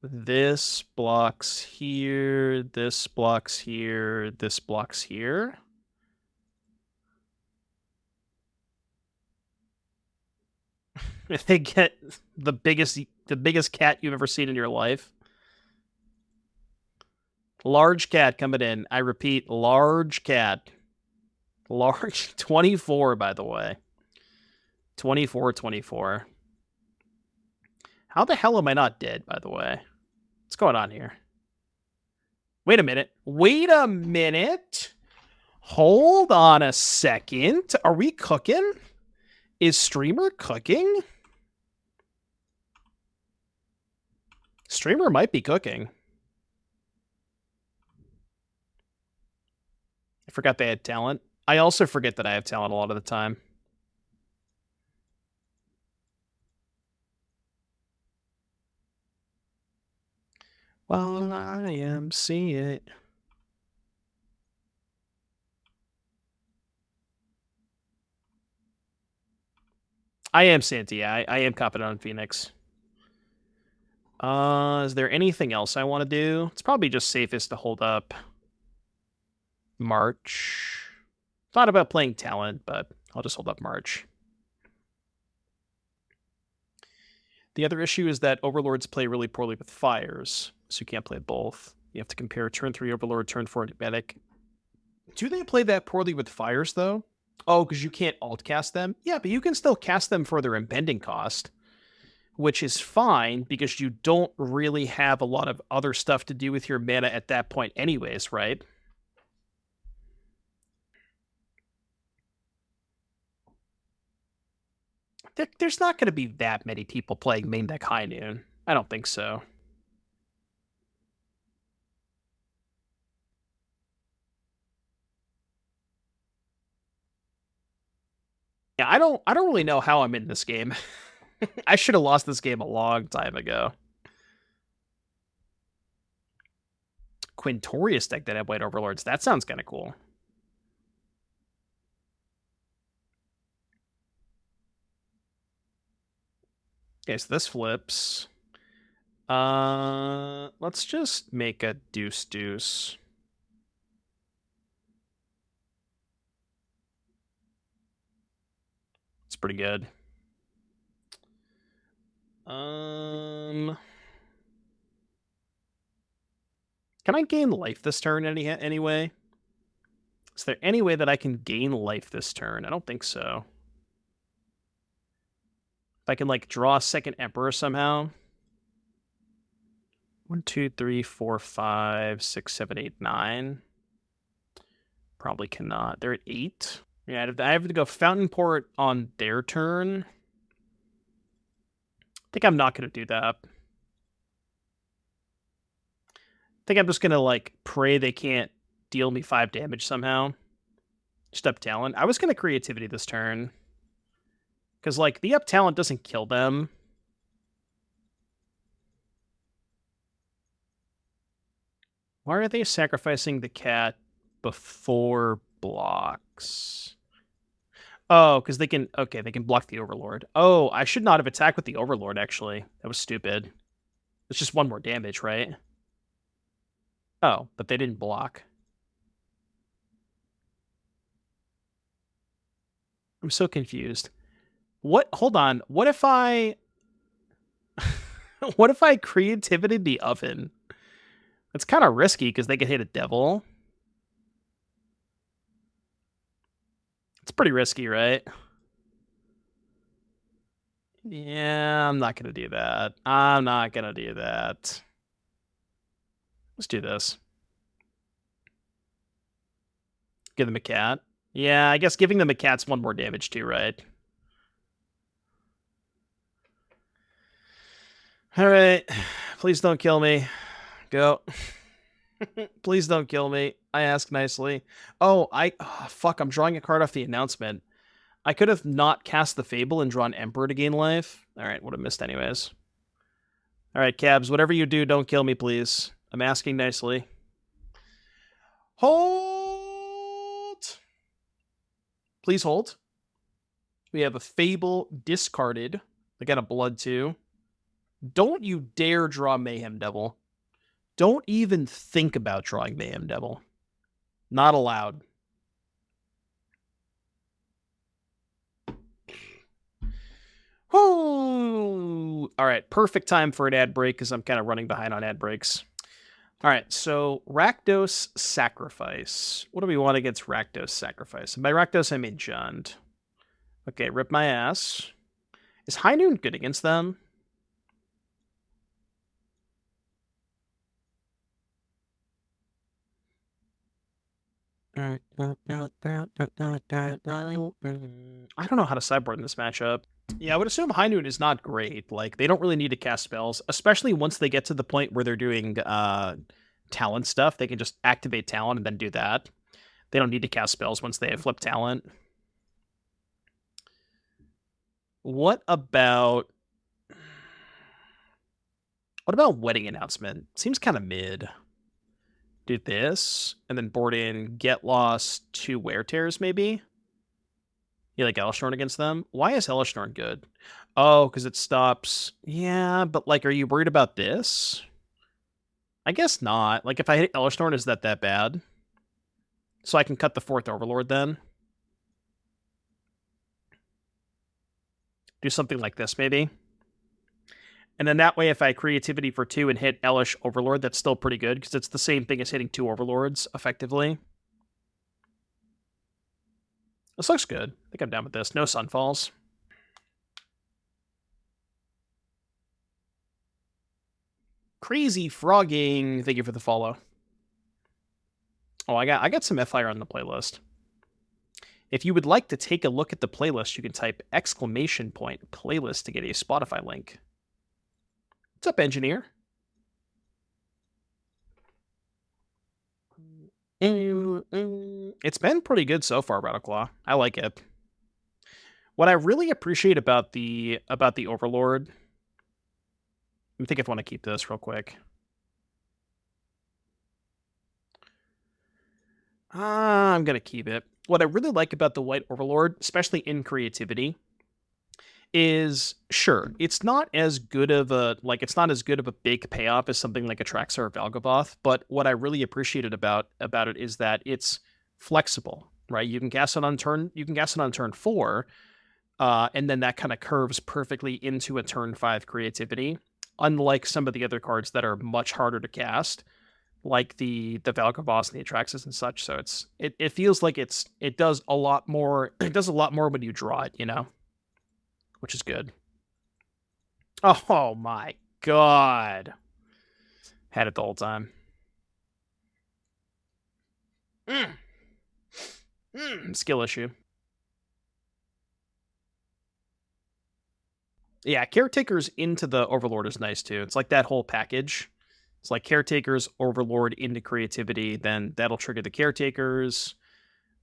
Speaker 1: This blocks here. This blocks here. This blocks here. If they get the biggest cat you've ever seen in your life. Large cat coming in. I repeat, large cat. Large 24, by the way. 24. How the hell am I not dead, by the way? What's going on here? Wait a minute. Hold on a second. Are we cooking? Is Streamer cooking? Streamer might be cooking. I forgot they had talent. I also forget that I have talent a lot of the time. Well, I am see it. I am Santi. I am confident on Phoenix. Is there anything else I want to do? It's probably just safest to hold up March. Thought about playing talent, but I'll just hold up March. The other issue is that Overlords play really poorly with fires, so you can't play both. You have to compare turn 3 Overlord, turn 4 Enigmatic. Do they play that poorly with fires, though? Oh, because you can't alt cast them? Yeah, but you can still cast them for their impending cost, which is fine because you don't really have a lot of other stuff to do with your mana at that point anyways, right? There's not going to be that many people playing main deck High Noon. I don't think so. Yeah, I don't really know how I'm in this game. I should have lost this game a long time ago. Quintorius deck that had White Overlords. That sounds kind of cool. Okay, so this flips. Let's just make a deuce. It's pretty good. Can I gain life this turn anyway? Is there any way that I can gain life this turn? I don't think so. If I can, like, draw a second Emperor somehow. 1, 2, 3, 4, 5, 6, 7, 8, 9. Probably cannot. They're at 8. Yeah, I have to go Fountainport on their turn. I think I'm not going to do that. I think I'm just going to, like, pray they can't deal me 5 damage somehow. Just up talent. I was going to creativity this turn. Because, like, the up talent doesn't kill them. Why are they sacrificing the cat before blocks? Oh, because they can... Okay, they can block the Overlord. Oh, I should not have attacked with the Overlord, actually. That was stupid. It's just 1 more damage, right? Oh, but they didn't block. I'm so confused. What? Hold on. What if I... what if I creativity the oven? It's kind of risky because they could hit a devil. It's pretty risky, right? Yeah, I'm not going to do that. I'm not going to do that. Let's do this. Give them a cat. Yeah, I guess giving them a cat's one more damage too, right? All right. Please don't kill me. Go. Please don't kill me. I ask nicely. Oh, fuck, I'm drawing a card off the announcement. I could have not cast the Fable and drawn Emperor to gain life. All right, would have missed anyways. All right, Cabs, whatever you do, don't kill me, please. I'm asking nicely. Hold! Please hold. We have a Fable discarded. I got a Blood too. Don't you dare draw Mayhem Devil. Don't even think about drawing Mayhem Devil. Not allowed. Oh! All right, perfect time for an ad break because I'm kind of running behind on ad breaks. All right, so Rakdos Sacrifice. What do we want against Rakdos Sacrifice? And by Rakdos, I mean Jund. Okay, rip my ass. Is High Noon good against them? I don't know how to sideboard in this matchup. Yeah, I would assume High Noon is not great. Like, they don't really need to cast spells, especially once they get to the point where they're doing talent stuff. They can just activate talent and then do that. They don't need to cast spells once they flip talent. What about Wedding Announcement? Seems kind of mid. Do this, and then board in Get Lost, 2 Wear Tears, maybe? You like Elesh Norn against them? Why is Elesh Norn good? Oh, because it stops... Yeah, but, like, are you worried about this? I guess not. Like, if I hit Elesh Norn, is that bad? So I can cut the 4th Overlord, then? Do something like this, maybe? And then that way, if I creativity for 2 and hit Elesh Overlord, that's still pretty good, because it's the same thing as hitting 2 Overlords, effectively. This looks good. I think I'm down with this. No Sunfalls. Crazy Frogging. Thank you for the follow. Oh, I got some F-Fire on the playlist. If you would like to take a look at the playlist, you can type !playlist to get a Spotify link. What's up, engineer? It's been pretty good so far, Rattleclaw. I like it. What I really appreciate about the Overlord... Let me think if I want to keep this real quick. I'm going to keep it. What I really like about the White Overlord, especially in creativity, is, sure, it's not as good of a big payoff as something like Atraxa or Valgavoth, but what I really appreciated about it is that it's flexible, right? You can cast it on turn 4, and then that kind of curves perfectly into a turn 5 creativity, unlike some of the other cards that are much harder to cast, like the Valgavoths and the Atraxas and such. So it feels like it does a lot more. It does a lot more when you draw it, you know, which is good. Oh my god, had it the whole time. Skill issue. Yeah, Caretaker's into the Overlord is nice too. It's like that whole package. It's like Caretaker's Overlord into creativity, then that'll trigger the Caretakers.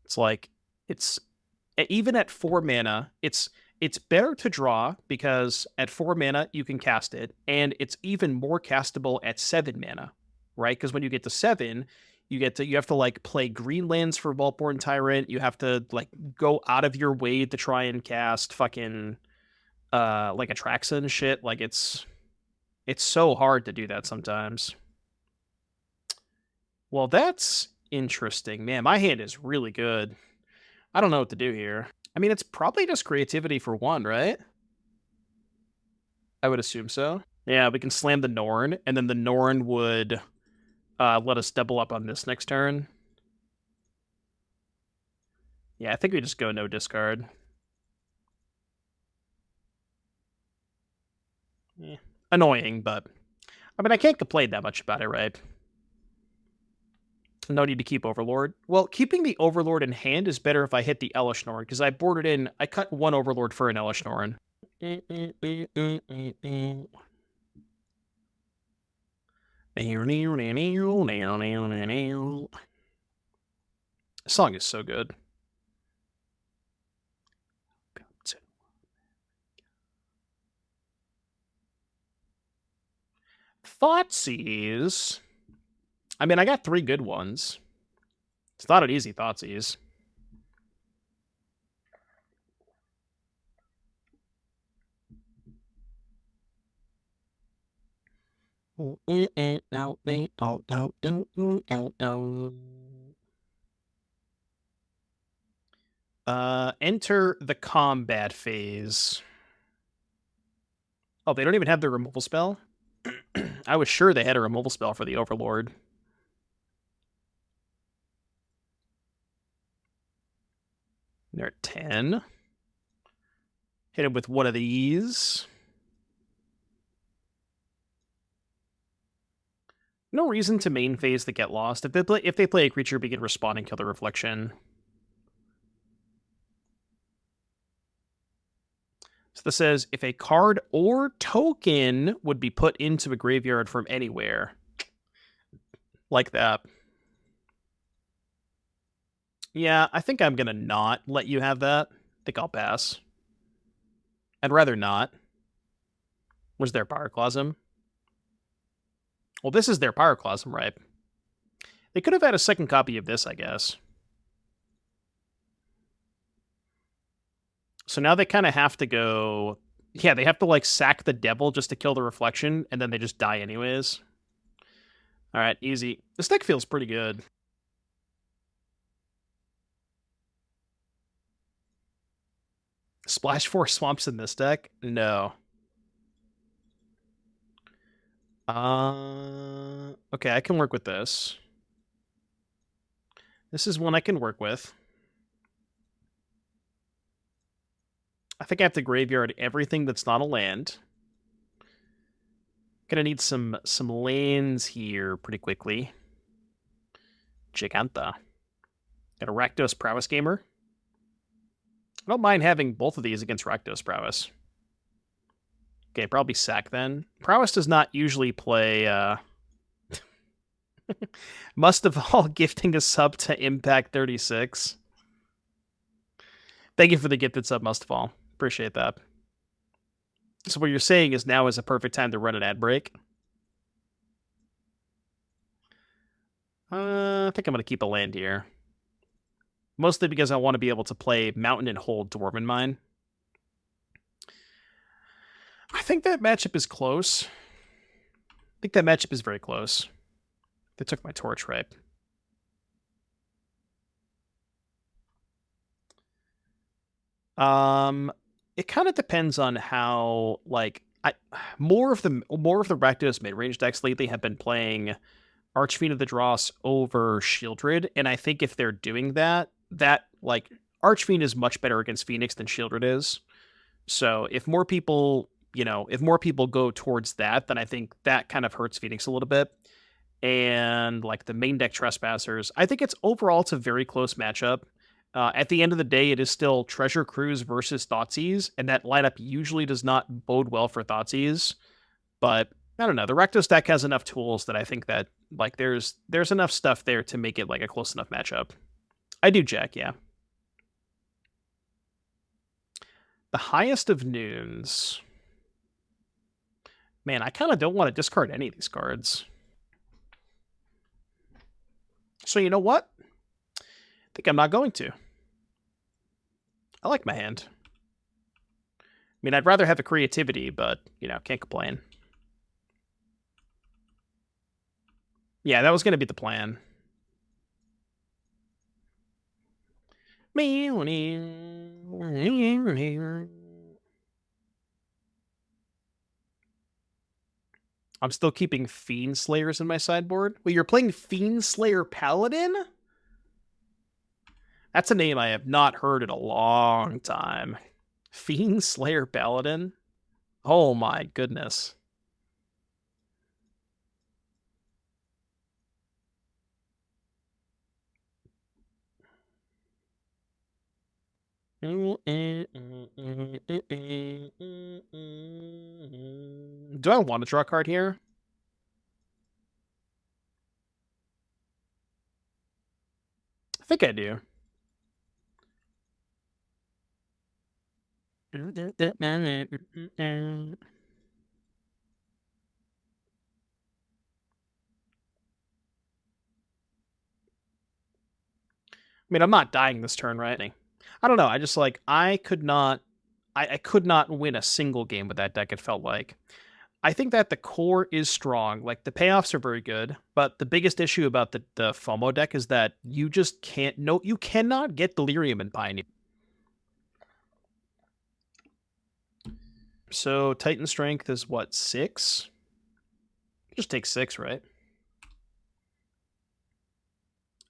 Speaker 1: It's like, it's even at 4 mana, it's better to draw because at 4 mana you can cast it, and it's even more castable at 7 mana, right? Because when you get to 7, you have to like play green lands for Vaultborn Tyrant. You have to like go out of your way to try and cast fucking like Atraxa and shit. Like it's so hard to do that sometimes. Well, that's interesting. Man, my hand is really good. I don't know what to do here. I mean, it's probably just creativity for one, right? I would assume so. Yeah, we can slam the Norn, and then the Norn would let us double up on this next turn. Yeah, I think we just go no discard. Yeah. Annoying, but I mean, I can't complain that much about it, right? No need to keep Overlord. Well, keeping the Overlord in hand is better if I hit the Elesh Norn, because I boarded in, I cut one Overlord for an Elesh Norn. This song is so good. Thoughtseize. I mean, I got 3 good ones. It's not an easy Thoughtseize. Enter the combat phase. Oh, they don't even have their removal spell? I was sure they had a removal spell for the Overlord. They're at 10. Hit him with one of these. No reason to main phase the Get Lost. If they play a creature, we can respond and kill the Reflection. So this says, if a card or token would be put into a graveyard from anywhere. Like that. Yeah, I think I'm going to not let you have that. I think I'll pass. I'd rather not. Was there Pyroclasm? Well, this is their Pyroclasm, right? They could have had a second copy of this, I guess. So now they kind of have to go... Yeah, they have to, like, sack the Devil just to kill the Reflection, and then they just die anyways. Alright, easy. This deck feels pretty good. Splash 4 swamps in this deck? No. Okay, I can work with this. This is one I can work with. I think I have to graveyard everything that's not a land. Gonna need some lands here pretty quickly. Giganta. Got a Rakdos Prowess Gamer. I don't mind having both of these against Rakdos Prowess. Okay, probably sack then. Prowess does not usually play... Must have all gifting a sub to Impact 36. Thank you for the gifted sub, Must have all. Appreciate that. So what you're saying is now is a perfect time to run an ad break? I think I'm going to keep a land here. Mostly because I want to be able to play Mountain and hold Dwarven Mine. I think that matchup is close. I think that matchup is very close. They took my torch, right? It kind of depends on how, like, more of the Rakdos mid-range decks lately have been playing Archfiend of the Dross over Shieldred, and I think if they're doing that, like, Archfiend is much better against Phoenix than Shieldred is. So if more people, if more people go towards that, then I think that kind of hurts Phoenix a little bit. And, like, the main deck Trespassers, I think it's a very close matchup. At the end of the day, it is still Treasure Cruise versus Thoughtseize, and that lineup usually does not bode well for Thoughtseize. But I don't know. The Rakdos deck has enough tools that I think that, like, there's enough stuff there to make it, like, a close enough matchup. I do Jack, yeah. The Highest of Noons. Man, I kind of don't want to discard any of these cards. So you know what? I think I'm not going to. I like my hand. I mean, I'd rather have the creativity, but, can't complain. Yeah, that was going to be the plan. I'm still keeping Fiend Slayers in my sideboard. Wait, you're playing Fiend Slayer Paladin? That's a name I have not heard in a long time. Fiend Slayer Paladin? Oh my goodness. Do I want to draw a card here? I think I do. I mean, I'm not dying this turn, right? I don't know. I just like I could not win a single game with that deck, it felt like. I think that the core is strong. Like the payoffs are very good, but the biggest issue about the FOMO deck is that you just can't you cannot get Delirium in Pioneer. So Titan Strength is what, 6? Just take 6, right?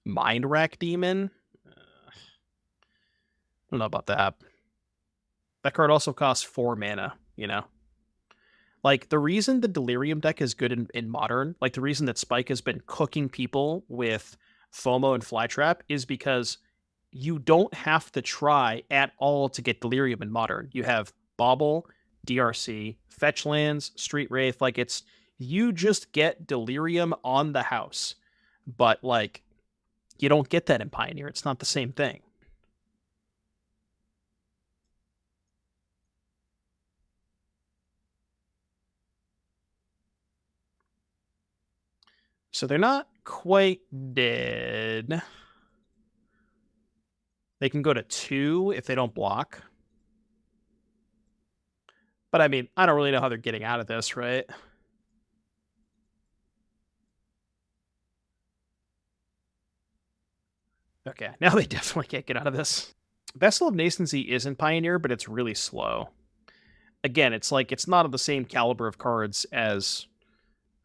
Speaker 1: Mind Rack Demon? I don't know about that. That card also costs 4 mana, you know? Like, the reason the Delirium deck is good in Modern, like the reason that Spike has been cooking people with FOMO and Flytrap is because you don't have to try at all to get Delirium in Modern. You have Bauble, DRC, Fetch Lands, Street Wraith, like it's, you just get Delirium on the house. But, like, you don't get that in Pioneer. It's not the same thing. So they're not quite dead. They can go to 2 if they don't block. But I mean, I don't really know how they're getting out of this, right? Okay, now they definitely can't get out of this. Vessel of Nascency isn't Pioneer, but it's really slow. Again, it's like, it's not of the same caliber of cards as,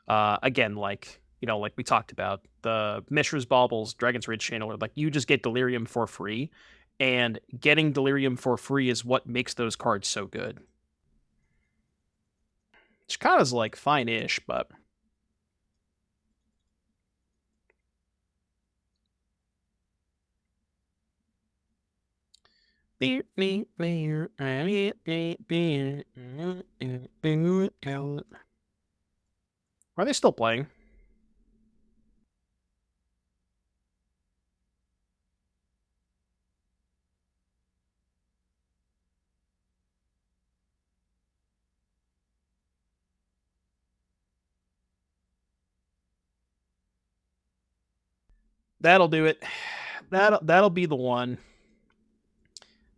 Speaker 1: again, like, you know, like we talked about, the Mishra's Baubles, Dragon's Rage Channel, like, you just get Delirium for free, and getting Delirium for free is what makes those cards so good. Chikata's, like, fine-ish, but... Are they still playing? That'll do it. That'll be the one.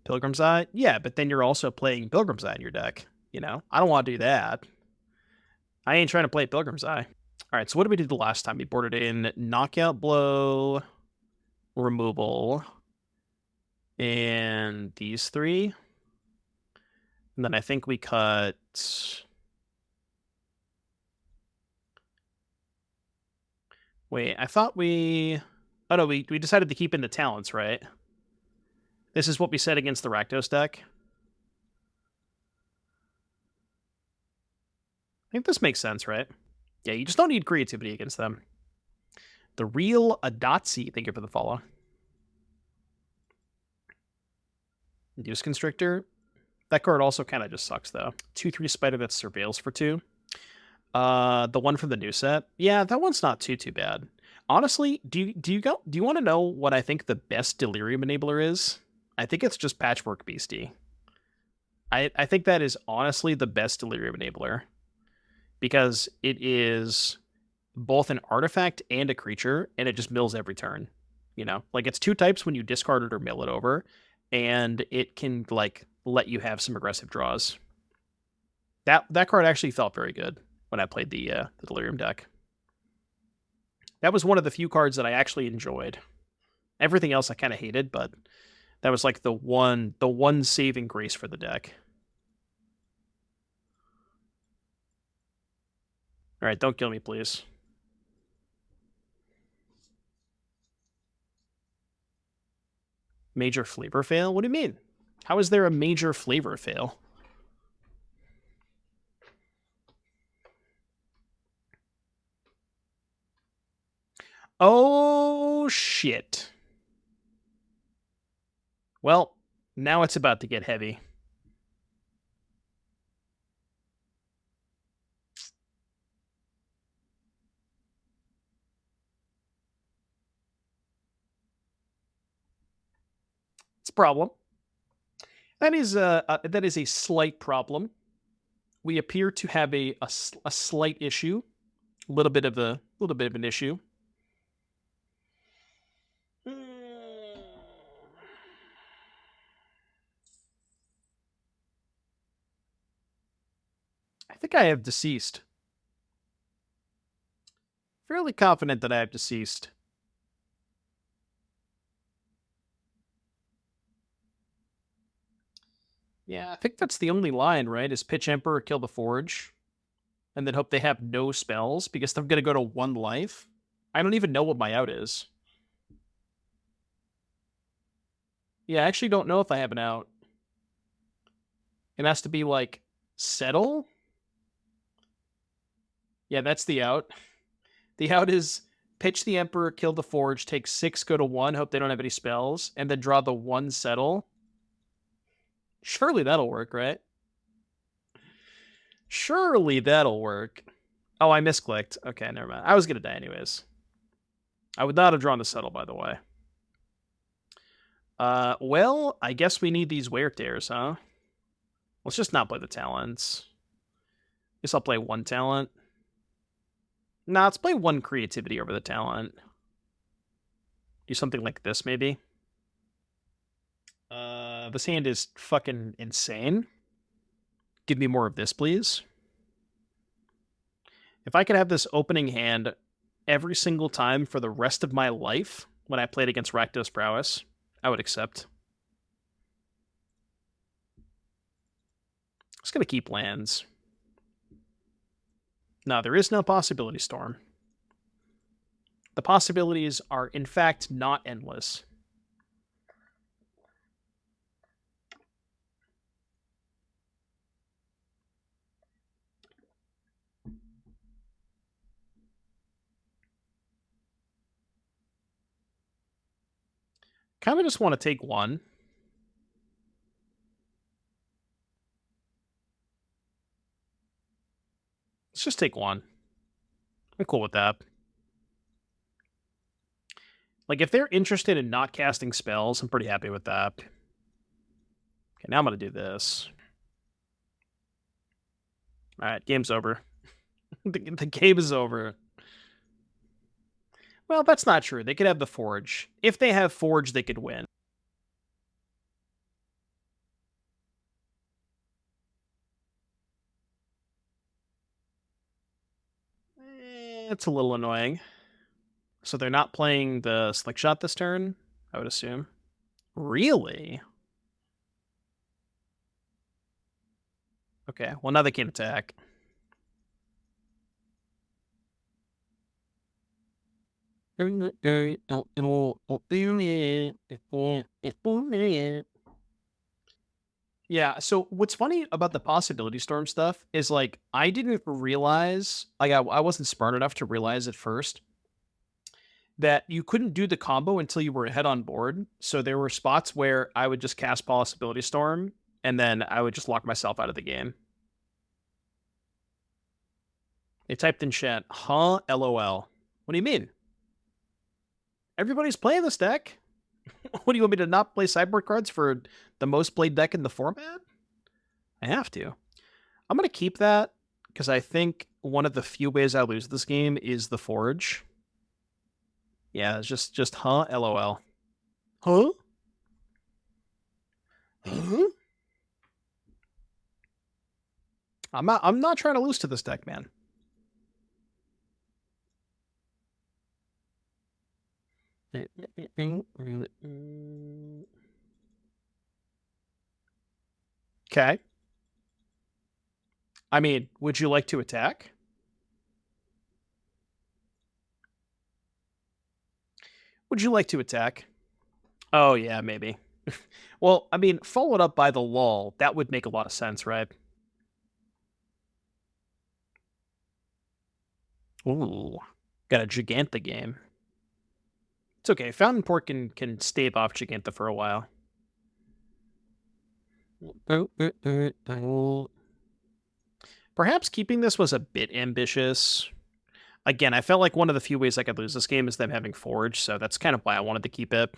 Speaker 1: Pilgrim's Eye? Yeah, but then you're also playing Pilgrim's Eye in your deck. You know? I don't want to do that. I ain't trying to play Pilgrim's Eye. Alright, so what did we do the last time? We boarded in Knockout Blow, Removal, and these 3. And then I think we cut... Wait, I thought we... Oh no, we decided to keep in the talents, right? This is what we said against the Rakdos deck. I think this makes sense, right? Yeah, you just don't need creativity against them. The Real Adatsi, thank you for the follow. Induce Constrictor. That card also kind of just sucks, though. 2/3 Spider that surveils for 2. The one from the new set. Yeah, that one's not too bad. Honestly, do you want to know what I think the best Delirium enabler is? I think it's just Patchwork Beastie. I think that is honestly the best Delirium enabler, because it is both an artifact and a creature, and it just mills every turn. You know, like it's 2 types when you discard it or mill it over, and it can like let you have some aggressive draws. That card actually felt very good when I played the Delirium deck. That was one of the few cards that I actually enjoyed. Everything else I kind of hated, but That was like the one saving grace for the deck. All right, don't kill me, please. Major flavor fail? What do you mean? How is there a major flavor fail? Oh, shit. Well, now it's about to get heavy. It's a problem. That is a slight problem. We appear to have a slight issue, a little bit of an issue. I think I have deceased. Fairly confident that I have deceased. Yeah, I think that's the only line, right? Is pitch Emperor, kill the Forge, and then hope they have no spells because they're gonna go to 1 life. I don't even know what my out is. Yeah, I actually don't know if I have an out. It has to be like settle. Yeah, that's the out. The out is pitch the Emperor, kill the Forge, take 6, go to 1, hope they don't have any spells, and then draw the 1 settle. Surely that'll work, right? Surely that'll work. Oh, I misclicked. Okay, never mind. I was gonna die anyways. I would not have drawn the settle, by the way. Well, I guess we need these wear tears, huh? Let's just not play the talents. Guess I'll play 1 talent. Nah, let's play 1 creativity over the talent. Do something like this, maybe. This hand is fucking insane. Give me more of this, please. If I could have this opening hand every single time for the rest of my life when I played against Rakdos Prowess, I would accept. Just gonna keep lands. No, there is no possibility storm. The possibilities are, in fact, not endless. Kind of just want to take 1. Let's just take 1. I'm cool with that. Like, if they're interested in not casting spells, I'm pretty happy with that. Okay, now I'm going to do this. All right, game's over. the game is over. Well, that's not true. They could have the Forge. If they have Forge, they could win. It's a little annoying. So they're not playing the Slick Shot this turn, I would assume. Really? Okay, well, now they can't attack. Yeah, so what's funny about the Possibility Storm stuff is, like, I didn't realize, like, I wasn't smart enough to realize at first that you couldn't do the combo until you were ahead on board. So there were spots where I would just cast Possibility Storm, and then I would just lock myself out of the game. They typed in chat, huh, LOL. What do you mean? Everybody's playing this deck. What do you want me to not play sideboard cards for the most played deck in the format? I have to. I'm going to keep that because I think one of the few ways I lose this game is the Forge. Yeah, it's just huh, LOL. Huh? Huh? I'm not trying to lose to this deck, man. Okay. I mean, would you like to attack? Would you like to attack? Oh, yeah, maybe. Well, I mean, followed up by the lull, that would make a lot of sense, right? Ooh. Got a Gigantha game. It's okay. Fountainport can stave off Gigantha for a while. Perhaps keeping this was a bit ambitious. Again, I felt like one of the few ways I could lose this game is them having Forge, so that's kind of why I wanted to keep it.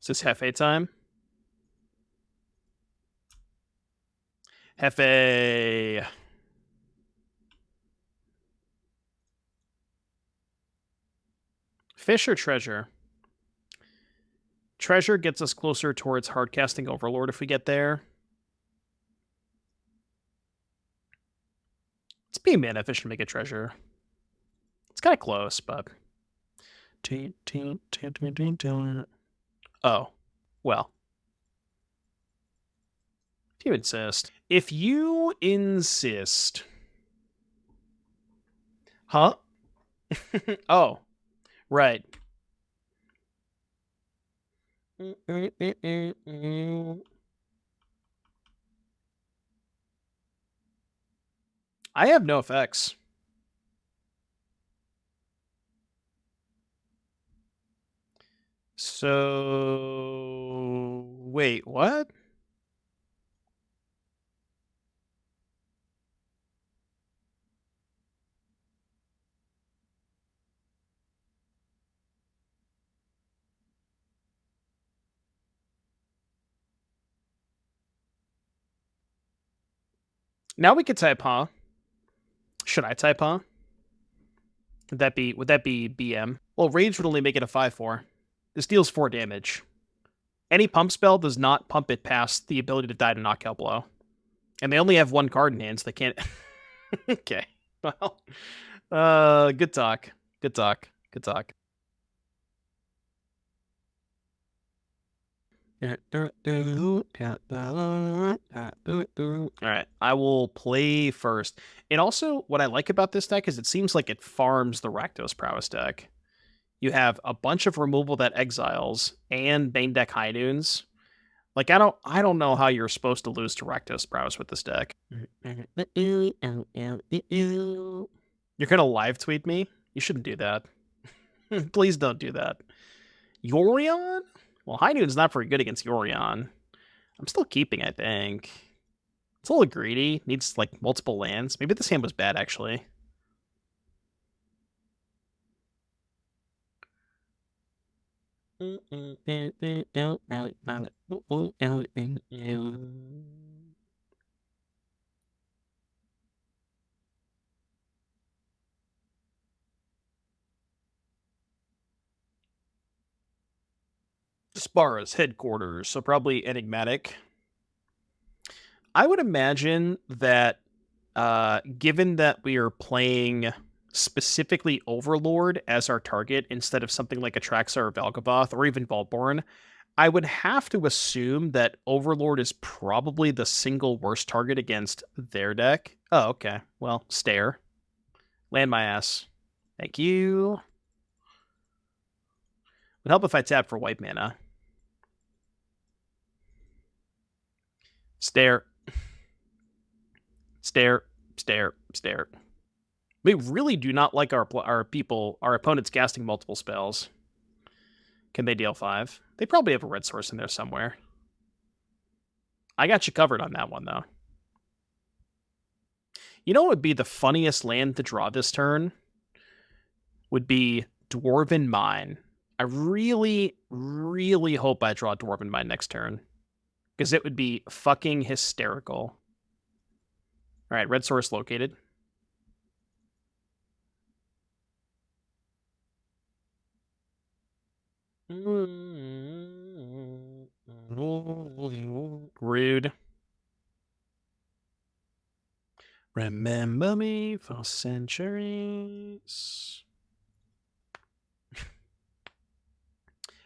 Speaker 1: Is this Hefe time? Hefe. Fish or treasure? Treasure gets us closer towards hardcasting Overlord if we get there. It's being mana efficient to make a treasure. It's kind of close, but... Oh. Well. If you insist. If you insist. Huh? Oh. Right. I have no effects. So... Wait, what? Now we could type huh. Should I type huh? Would that be BM? Well, Rage would only make it a 5/4. This deals 4 damage. Any pump spell does not pump it past the ability to die to knockout blow. And they only have 1 card in hand, so they can't... Okay. Well, good talk. Good talk. Good talk. Alright, I will play first. And also, what I like about this deck is it seems like it farms the Rakdos Prowess deck. You have a bunch of removal that exiles and main deck High Noons. Like, I don't know how you're supposed to lose to Rakdos Prowess with this deck. You're gonna live tweet me? You shouldn't do that. Please don't do that. Yorion? Well, High Noon's not very good against Yorion. I'm still keeping, I think. It's a little greedy. Needs, like, multiple lands. Maybe this hand was bad, actually. Spara's headquarters, so probably Enigmatic. I would imagine that, given that we are playing specifically Overlord as our target instead of something like Atraxa or Valgaboth or even Volborn, I would have to assume that Overlord is probably the single worst target against their deck. Oh, okay. Well, stare. Land my ass. Thank you. Would help if I tap for white mana. Stare. Stare. Stare. Stare. We really do not like our opponents casting multiple spells. Can they deal 5? They probably have a red source in there somewhere. I got you covered on that one, though. You know what would be the funniest land to draw this turn? Would be Dwarven Mine. I really, really hope I draw Dwarven Mine next turn. Because it would be fucking hysterical. Alright, red source located. Rude. Remember me for centuries.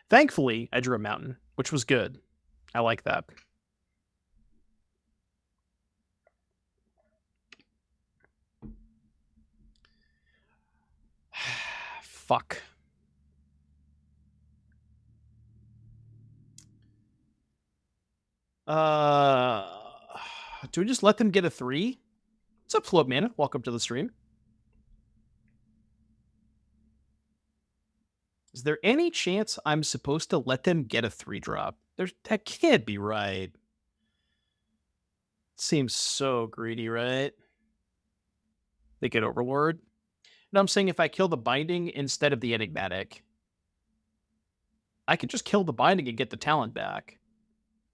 Speaker 1: Thankfully, I drew a mountain, which was good. I like that. Fuck. Do we just let them get a 3? What's up, Float Mana? Welcome to the stream. Is there any chance I'm supposed to let them get a 3-drop? That can't be right. Seems so greedy, right? They get Overlord. No, I'm saying if I kill the Binding instead of the Enigmatic, I could just kill the Binding and get the talent back.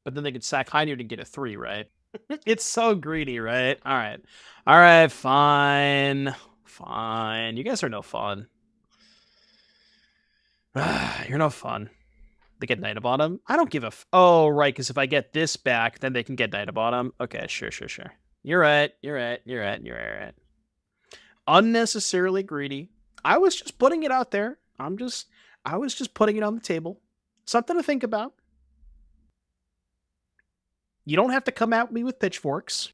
Speaker 1: But then they could sack Hynir to get a 3, right? It's so greedy, right? All right. All right, fine. Fine. You guys are no fun. You're no fun. They get Knight of Autumn? I don't give a oh, right, because if I get this back, then they can get Knight of Autumn. Okay, sure. You're right. You're right. Unnecessarily greedy. I was just putting it out there. I was just putting it on the table. Something to think about. You don't have to come at me with pitchforks.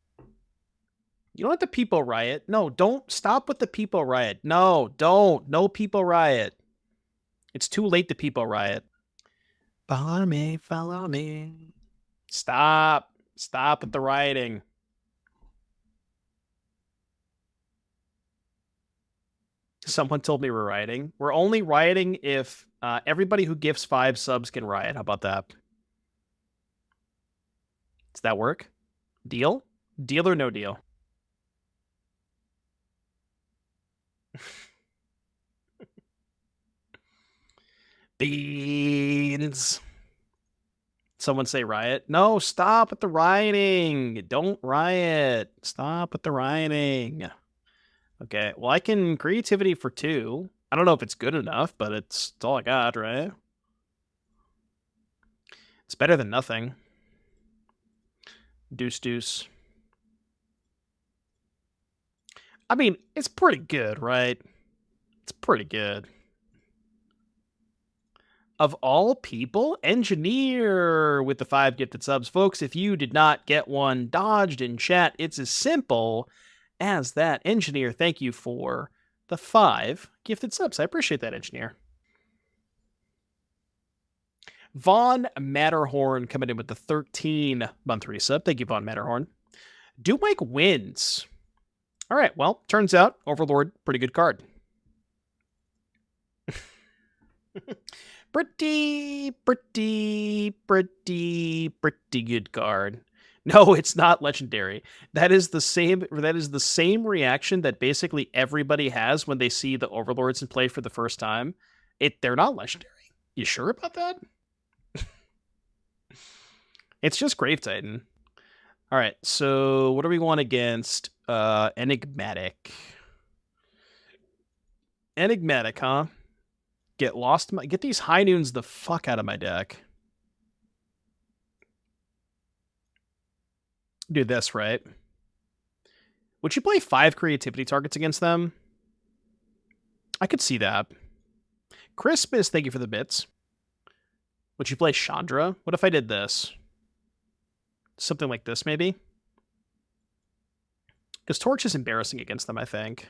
Speaker 1: You don't have to people riot. No, don't stop with the people riot. No, don't. No people riot. It's too late to people riot. Follow me, follow me. Stop. Stop with the rioting. Someone told me we're rioting. We're only rioting if everybody who gifts 5 subs can riot. How about that? Does that work? Deal? Deal or no deal? Beans. Someone say riot. No, stop with the rioting. Don't riot. Stop with the rioting. Okay, well, I can creativity for 2. I don't know if it's good enough, but it's all I got, right? It's better than nothing. Deuce. I mean, it's pretty good, right? It's pretty good. Of all people, Engineer with the 5 gifted subs. Folks, if you did not get one dodged in chat, it's as simple as that. Engineer, thank you for the 5 gifted subs. I appreciate that, Engineer. Vaughn Matterhorn coming in with the 13-month resub. Thank you, Vaughn Matterhorn. Do Mike wins. All right, well, turns out Overlord, pretty good card. pretty good card. No, it's not legendary. That is the same reaction that basically everybody has when they see the Overlords in play for the first time. They're not legendary. You sure about that? It's just Grave Titan. All right, so what do we want against Enigmatic? Enigmatic, huh? Get these High Noons the fuck out of my deck. Do this, right? Would you play 5 creativity targets against them? I could see that. Christmas, thank you for the bits. Would you play Chandra? What if I did this? Something like this, maybe? Because Torch is embarrassing against them, I think.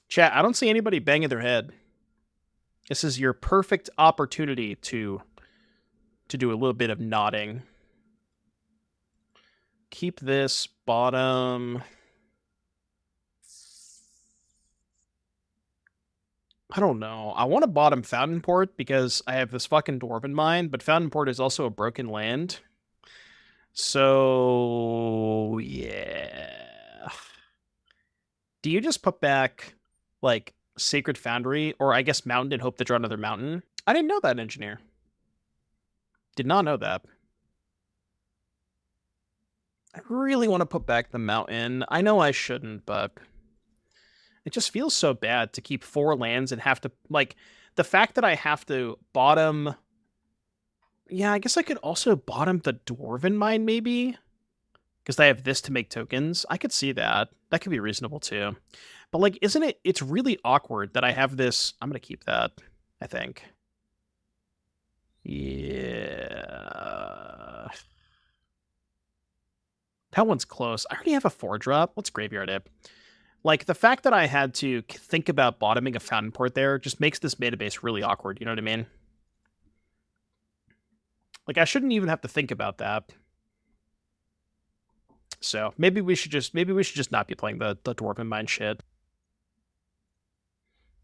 Speaker 1: Chat, I don't see anybody banging their head. This is your perfect opportunity to do a little bit of nodding. Keep this bottom. I don't know. I want to bottom Fountainport because I have this fucking Dwarven Mine, but Fountainport is also a broken land. So, yeah. Do you just put back, like, Sacred Foundry, or I guess Mountain and hope to draw another Mountain? I didn't know that, Engineer. Did not know that. I really want to put back the Mountain. I know I shouldn't, but it just feels so bad to keep 4 lands and have to, like, the fact that I have to bottom... Yeah, I guess I could also bottom the Dwarven Mine, maybe? Because I have this to make tokens. I could see that. That could be reasonable, too. But, like, isn't it... It's really awkward that I have this... I'm going to keep that, I think. Yeah. That one's close. I already have a 4-drop. Let's graveyard it. Like, the fact that I had to think about bottoming a Fountainport there just makes this meta base really awkward, you know what I mean? Like, I shouldn't even have to think about that. So, maybe we should just not be playing the Dwarven Mine shit.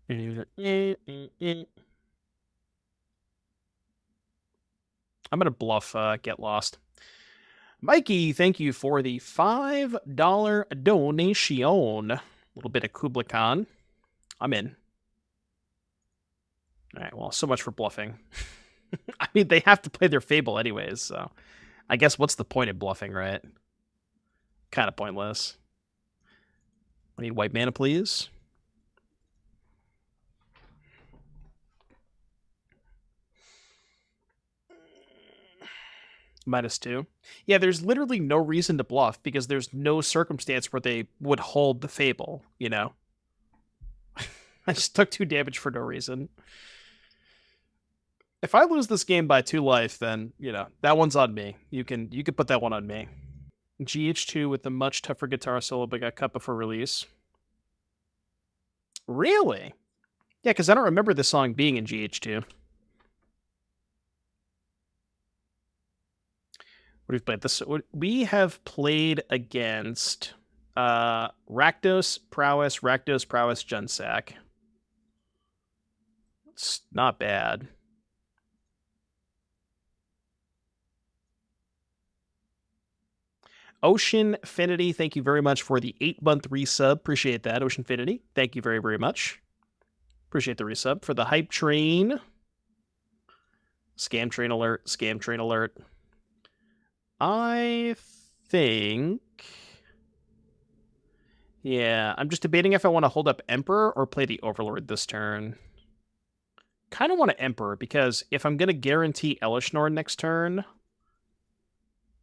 Speaker 1: I'm gonna bluff Get Lost. Mikey, thank you for the $5 donation. A little bit of Kubla Khan. I'm in. All right, well, so much for bluffing. I mean, they have to play their Fable anyways, so I guess what's the point of bluffing, right? Kind of pointless. I need white mana, please. -2. Yeah, there's literally no reason to bluff because there's no circumstance where they would hold the Fable, you know? I just took 2 damage for no reason. If I lose this game by 2 life, then, you know, that one's on me. You can put that one on me. GH2 with a much tougher guitar solo, but got cut before release. Really? Yeah, because I don't remember this song being in GH2. We've played this. We have played against Rakdos, Prowess, Junsack. It's not bad. Ocean Finity, thank you very much for the 8-month resub. Appreciate that, Ocean Finity. Thank you very, very much. Appreciate the resub. For the Hype Train. Scam Train alert, Scam Train alert. I think... Yeah, I'm just debating if I want to hold up Emperor or play the Overlord this turn. Kind of want to Emperor, because if I'm going to guarantee Elesh Norn next turn...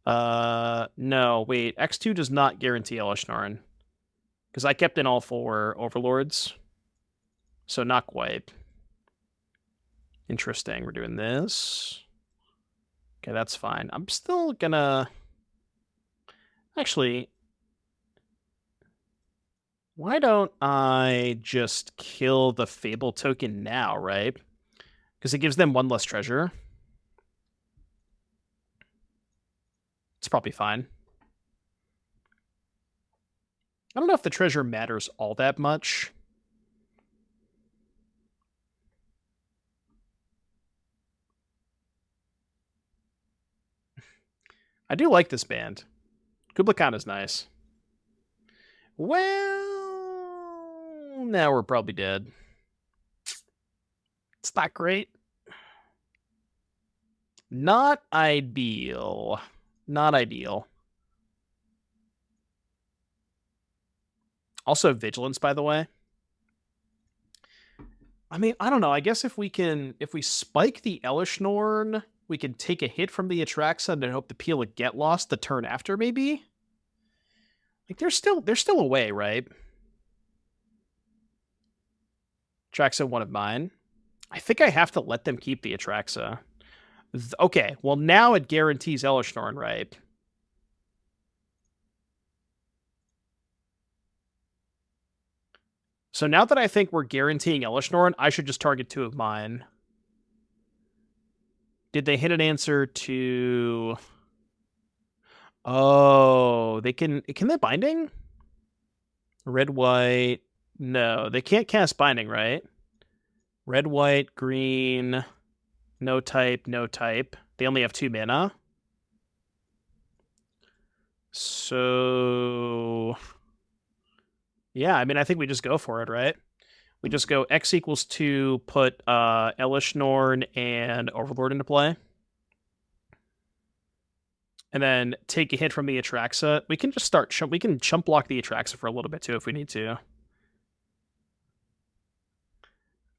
Speaker 1: no, wait. X2 does not guarantee Elesh Norn. Because I kept in all 4 Overlords. So not quite. Interesting, we're doing this. Okay, that's fine. I'm still gonna... Actually, why don't I just kill the Fable token now, right? Because it gives them 1 less treasure. It's probably fine. I don't know if the treasure matters all that much. I do like this band. Kubla Khan is nice. Well, now we're probably dead. It's not great. Not ideal. Not ideal. Also Vigilance, by the way. I mean, I don't know. I guess if we spike the Elesh Norn, we can take a hit from the Atraxa and hope to peel a Get Lost the turn after, maybe? Like, there's still a way, right? Atraxa, one of mine. I think I have to let them keep the Atraxa. Okay, well, now it guarantees Elesh Norn, right? So now that I think we're guaranteeing Elesh Norn, I should just target 2 of mine. Did they hit an answer to... Oh, they can they binding? Red, white... No, they can't cast binding, right? Red, white, green... No type, no type. They only have 2 mana. So... Yeah, I mean, I think we just go for it, right? We just go X equals 2, put Elesh Norn and Overlord into play. And then take a hit from the Atraxa. We can just start... we can chump block the Atraxa for a little bit, too, if we need to.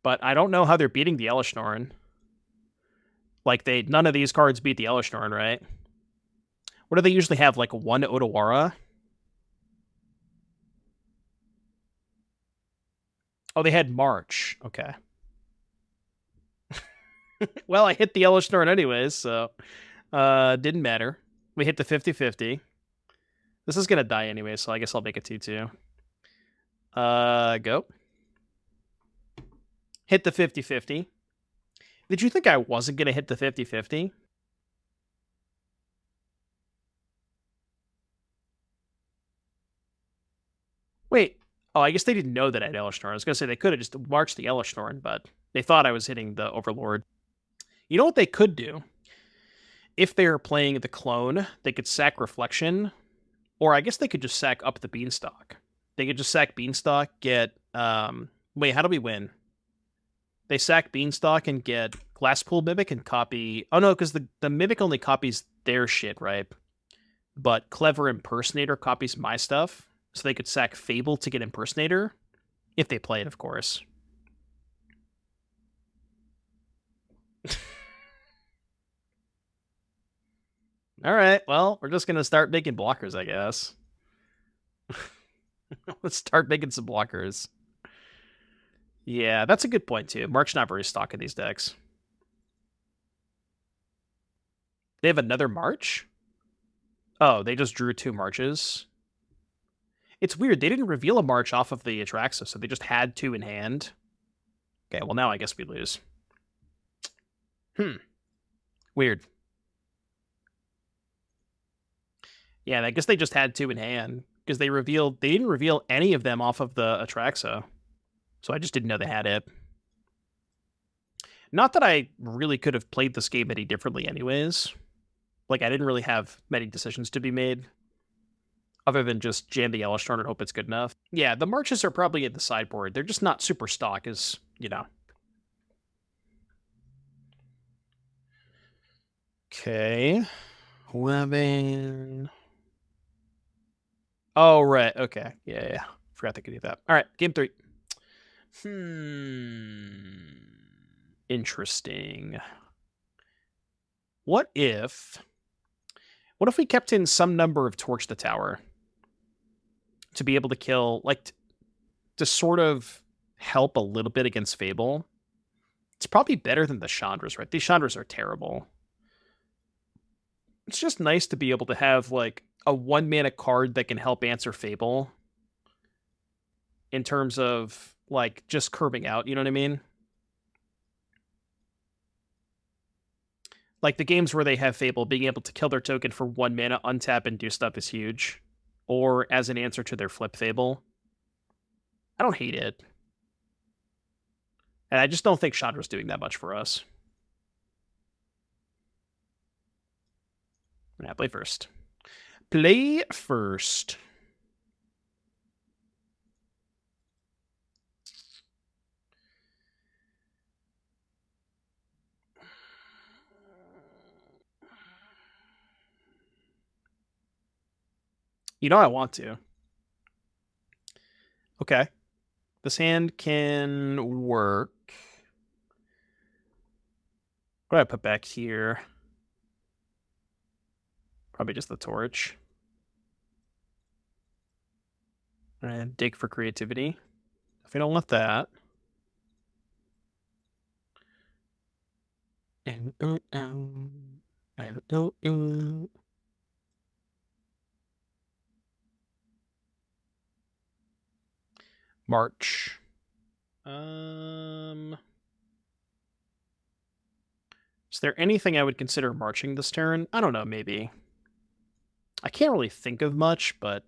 Speaker 1: But I don't know how they're beating the Elesh Norn. Like, none of these cards beat the Elesh Norn, right? What do they usually have, like 1 Otawara? Oh, they had March. Okay. Well, I hit the Elesh Norn anyways, so didn't matter. We hit the 50-50. This is gonna die anyway, so I guess I'll make it 2-2. Go. Hit the 50-50. Did you think I wasn't gonna hit the 50-50? Wait. Oh, I guess they didn't know that I had Elesh Norn. I was gonna say they could have just marched the Elesh Norn, but they thought I was hitting the Overlord. You know what they could do? If they're playing the clone, they could sack Reflection, or I guess they could just sack up the Beanstalk. They could just sack Beanstalk, get wait, how do we win? They sack Beanstalk and get Glasspool Mimic and copy. Oh no, because the Mimic only copies their shit, right? But Clever Impersonator copies my stuff, so they could sack Fable to get Impersonator, if they play it, of course. All right, well, we're just gonna start making blockers, I guess. Let's start making some blockers. Yeah, that's a good point too. March not very stock in these decks. They have another March? Oh, they just drew 2 Marches. It's weird. They didn't reveal a March off of the Atraxa, so they just had 2 in hand. Okay, well now I guess we lose. Weird. Yeah, I guess they just had 2 in hand because they didn't reveal any of them off of the Atraxa. So I just didn't know they had it. Not that I really could have played this game any differently anyways. Like, I didn't really have many decisions to be made other than just jam the Elesh Norn and hope it's good enough. Yeah, the Marches are probably at the sideboard. They're just not super stock as, you know. Okay. 11. Oh, right. Okay. Yeah. Forgot they could do that. All right, game 3. Interesting. What if we kept in some number of Torch the Tower to be able to kill, like, to sort of help a little bit against Fable? It's probably better than the Chandras, right? These Chandras are terrible. It's just nice to be able to have, like, a 1-mana card that can help answer Fable in terms of, like, just curving out, you know what I mean? Like, the games where they have Fable, being able to kill their token for 1 mana, untap, and do stuff is huge. Or as an answer to their flip Fable. I don't hate it. And I just don't think Chandra's doing that much for us. Yeah, play first. Play first. You know I want to. Okay. This hand can work. What do I put back here? Probably just the torch. And dig for creativity. If we don't want that. March. Is there anything I would consider marching this turn? I don't know, maybe. I can't really think of much, but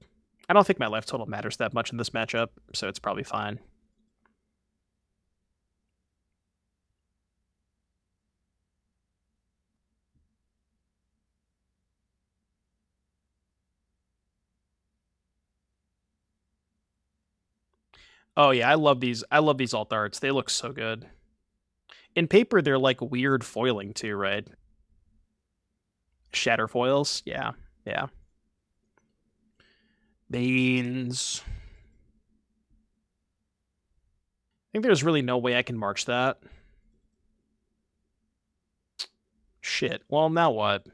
Speaker 1: I don't think my life total matters that much in this matchup, so it's probably fine. Oh yeah, I love these alt arts. They look so good. In paper, they're like weird foiling too, right? Shatter foils, yeah. Beans. I think there's really no way I can march that. Shit. Well, now what?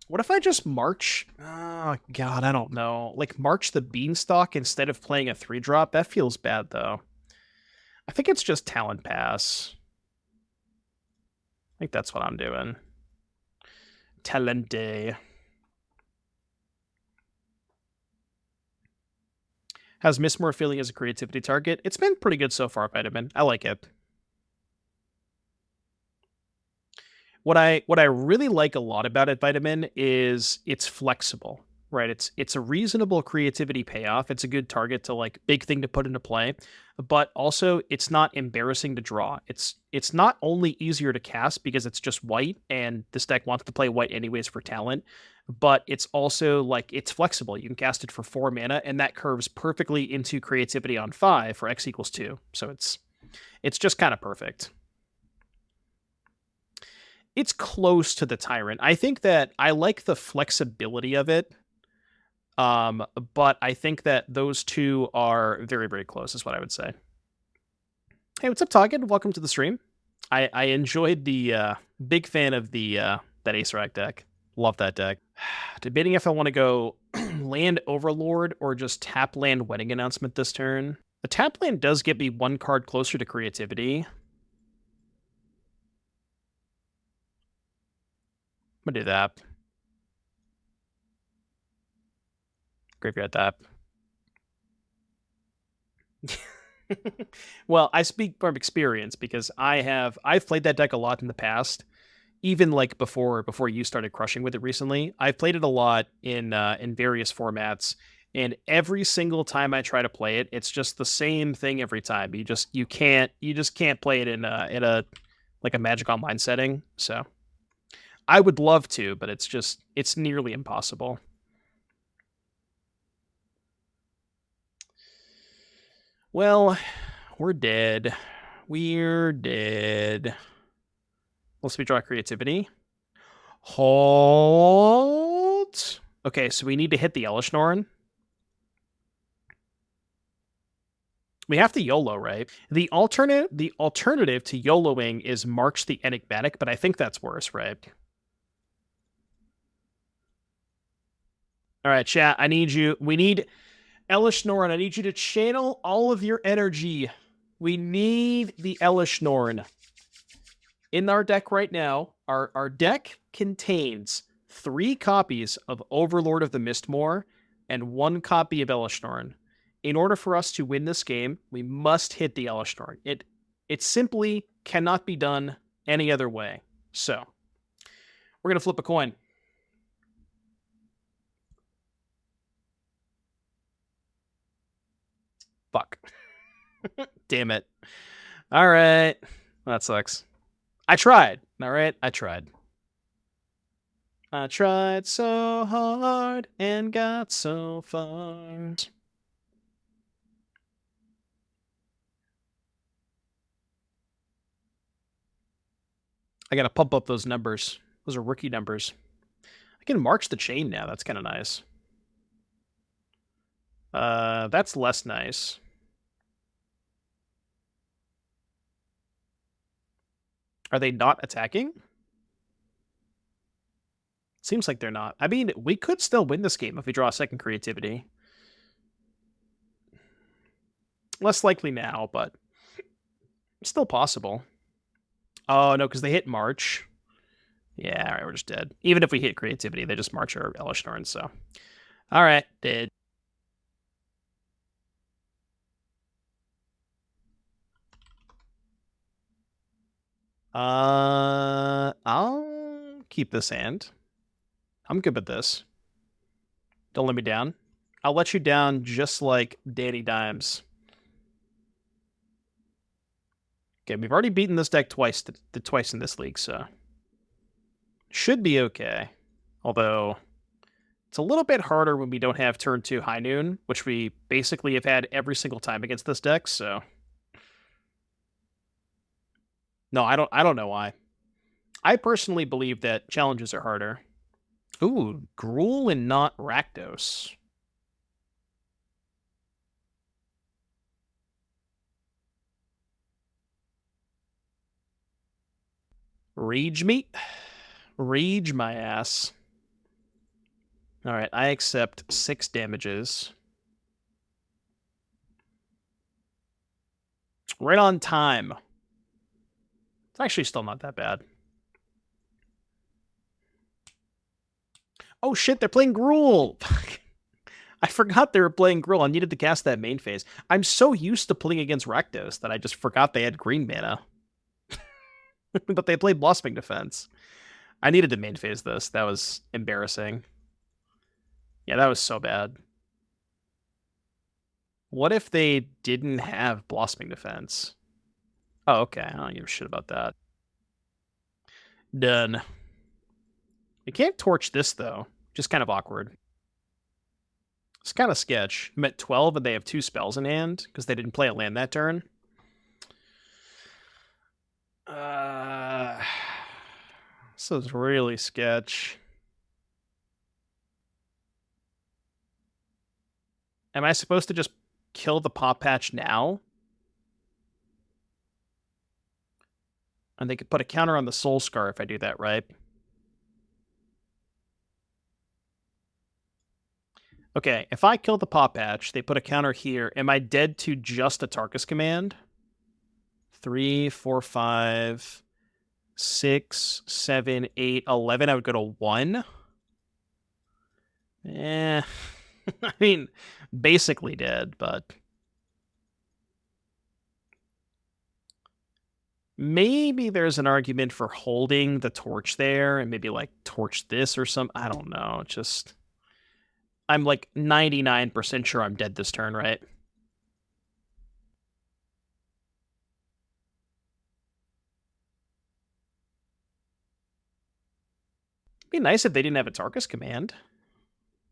Speaker 1: What if I just march? Oh, God, I don't know. Like, march the Beanstalk instead of playing a 3-drop? That feels bad, though. I think it's just Talon Pass. I think that's what I'm doing. Talente. How's Mistmoors feeling as a creativity target? It's been pretty good so far, Vitamin. I like it. What I really like a lot about it, Vitamin, is it's flexible, right? It's a reasonable creativity payoff. It's a good target to like big thing to put into play, but also it's not embarrassing to draw. It's not only easier to cast because it's just white and this deck wants to play white anyways for talent, but it's also like it's flexible. You can cast it for 4 mana and that curves perfectly into creativity on 5 for X equals 2. So it's just kind of perfect. It's close to the Tyrant. I think that I like the flexibility of it. But I think that those two are very, very close, is what I would say. Hey, what's up, Togged? Welcome to the stream. I enjoyed the big fan of the that Ace Rack deck. Love that deck. Debating if I want to go land Overlord or just tap land Wedding Announcement this turn. The tap land does get me 1 card closer to creativity. I'm gonna do that. Graveyard tap. Well, I speak from experience because I've played that deck a lot in the past, even like before you started crushing with it recently. I've played it a lot in various formats, and every single time I try to play it, it's just the same thing every time. You just can't play it in a like a Magic Online setting. So I would love to, but it's nearly impossible. Well, we're dead. We're dead. Let's draw creativity. Hold. Okay, so we need to hit the Elesh Norn. We have to YOLO, right? The alternative to YOLOing is March the Enigmatic, but I think that's worse, right? All right, chat. We need Elesh Norn. I need you to channel all of your energy. We need the Elesh Norn. In our deck right now, our deck contains 3 copies of Overlord of the Mistmoor and 1 copy of Elesh Norn. In order for us to win this game, we must hit the Elesh Norn. It simply cannot be done any other way. So, we're going to flip a coin. Fuck. Damn it. All right. That sucks. I tried. All right. I tried. I tried so hard and got so far. I gotta pump up those numbers. Those are rookie numbers. I can march the chain now. That's kind of nice. That's less nice. Are they not attacking? Seems like they're not. I mean, we could still win this game if we draw a second creativity. Less likely now, but still possible. Oh, no, because they hit March. Yeah, all right, we're just dead. Even if we hit creativity, they just March our Elesh Norn, so. All right, dead. I'll keep this hand. I'm good with this. Don't let me down. I'll let you down just like Danny Dimes. Okay, we've already beaten this deck twice in this league, so should be okay. Although it's a little bit harder when we don't have turn 2 High Noon, which we basically have had every single time against this deck, so. No, I don't know why. I personally believe that challenges are harder. Ooh, Gruul and not Rakdos. Rage me? Rage my ass. Alright, I accept 6 damages. Right on time. It's actually still not that bad. Oh shit, they're playing Gruul! I forgot they were playing Gruul. I needed to cast that main phase. I'm so used to playing against Rakdos that I just forgot they had green mana. But they played Blossoming Defense. I needed to main phase this. That was embarrassing. Yeah, that was so bad. What if they didn't have Blossoming Defense? Oh, okay. I don't give a shit about that. Done. You can't torch this, though. Just kind of awkward. It's kind of sketch. I'm at 12 and they have 2 spells in hand because they didn't play a land that turn. This is really sketch. Am I supposed to just kill the Pop Patch now? And they could put a counter on the Soul Scar if I do that, right? Okay, if I kill the Pop Patch, they put a counter here. Am I dead to just a Tarkus command? 3, 4, 5, 6, 7, 8, 11. I would go to 1. I mean, basically dead, but maybe there's an argument for holding the torch there and maybe like torch this or something. I don't know. Just I'm like 99% sure I'm dead this turn, right? It'd be nice if they didn't have a Tarkus command.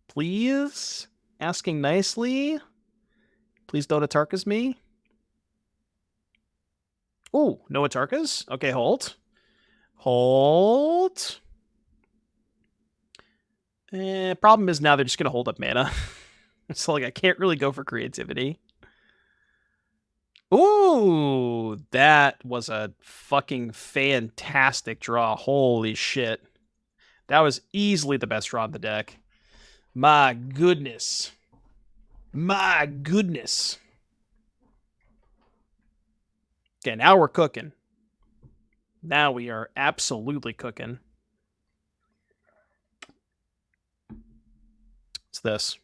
Speaker 1: Please? Asking nicely? Please don't Atarkas me. Ooh, no Atarkas? Okay, hold. Hold. Problem is now they're just going to hold up mana. So, like, I can't really go for creativity. Ooh, that was a fucking fantastic draw. Holy shit. That was easily the best draw in the deck. My goodness. My goodness. Okay, now we're cooking. Now we are absolutely cooking. What's this?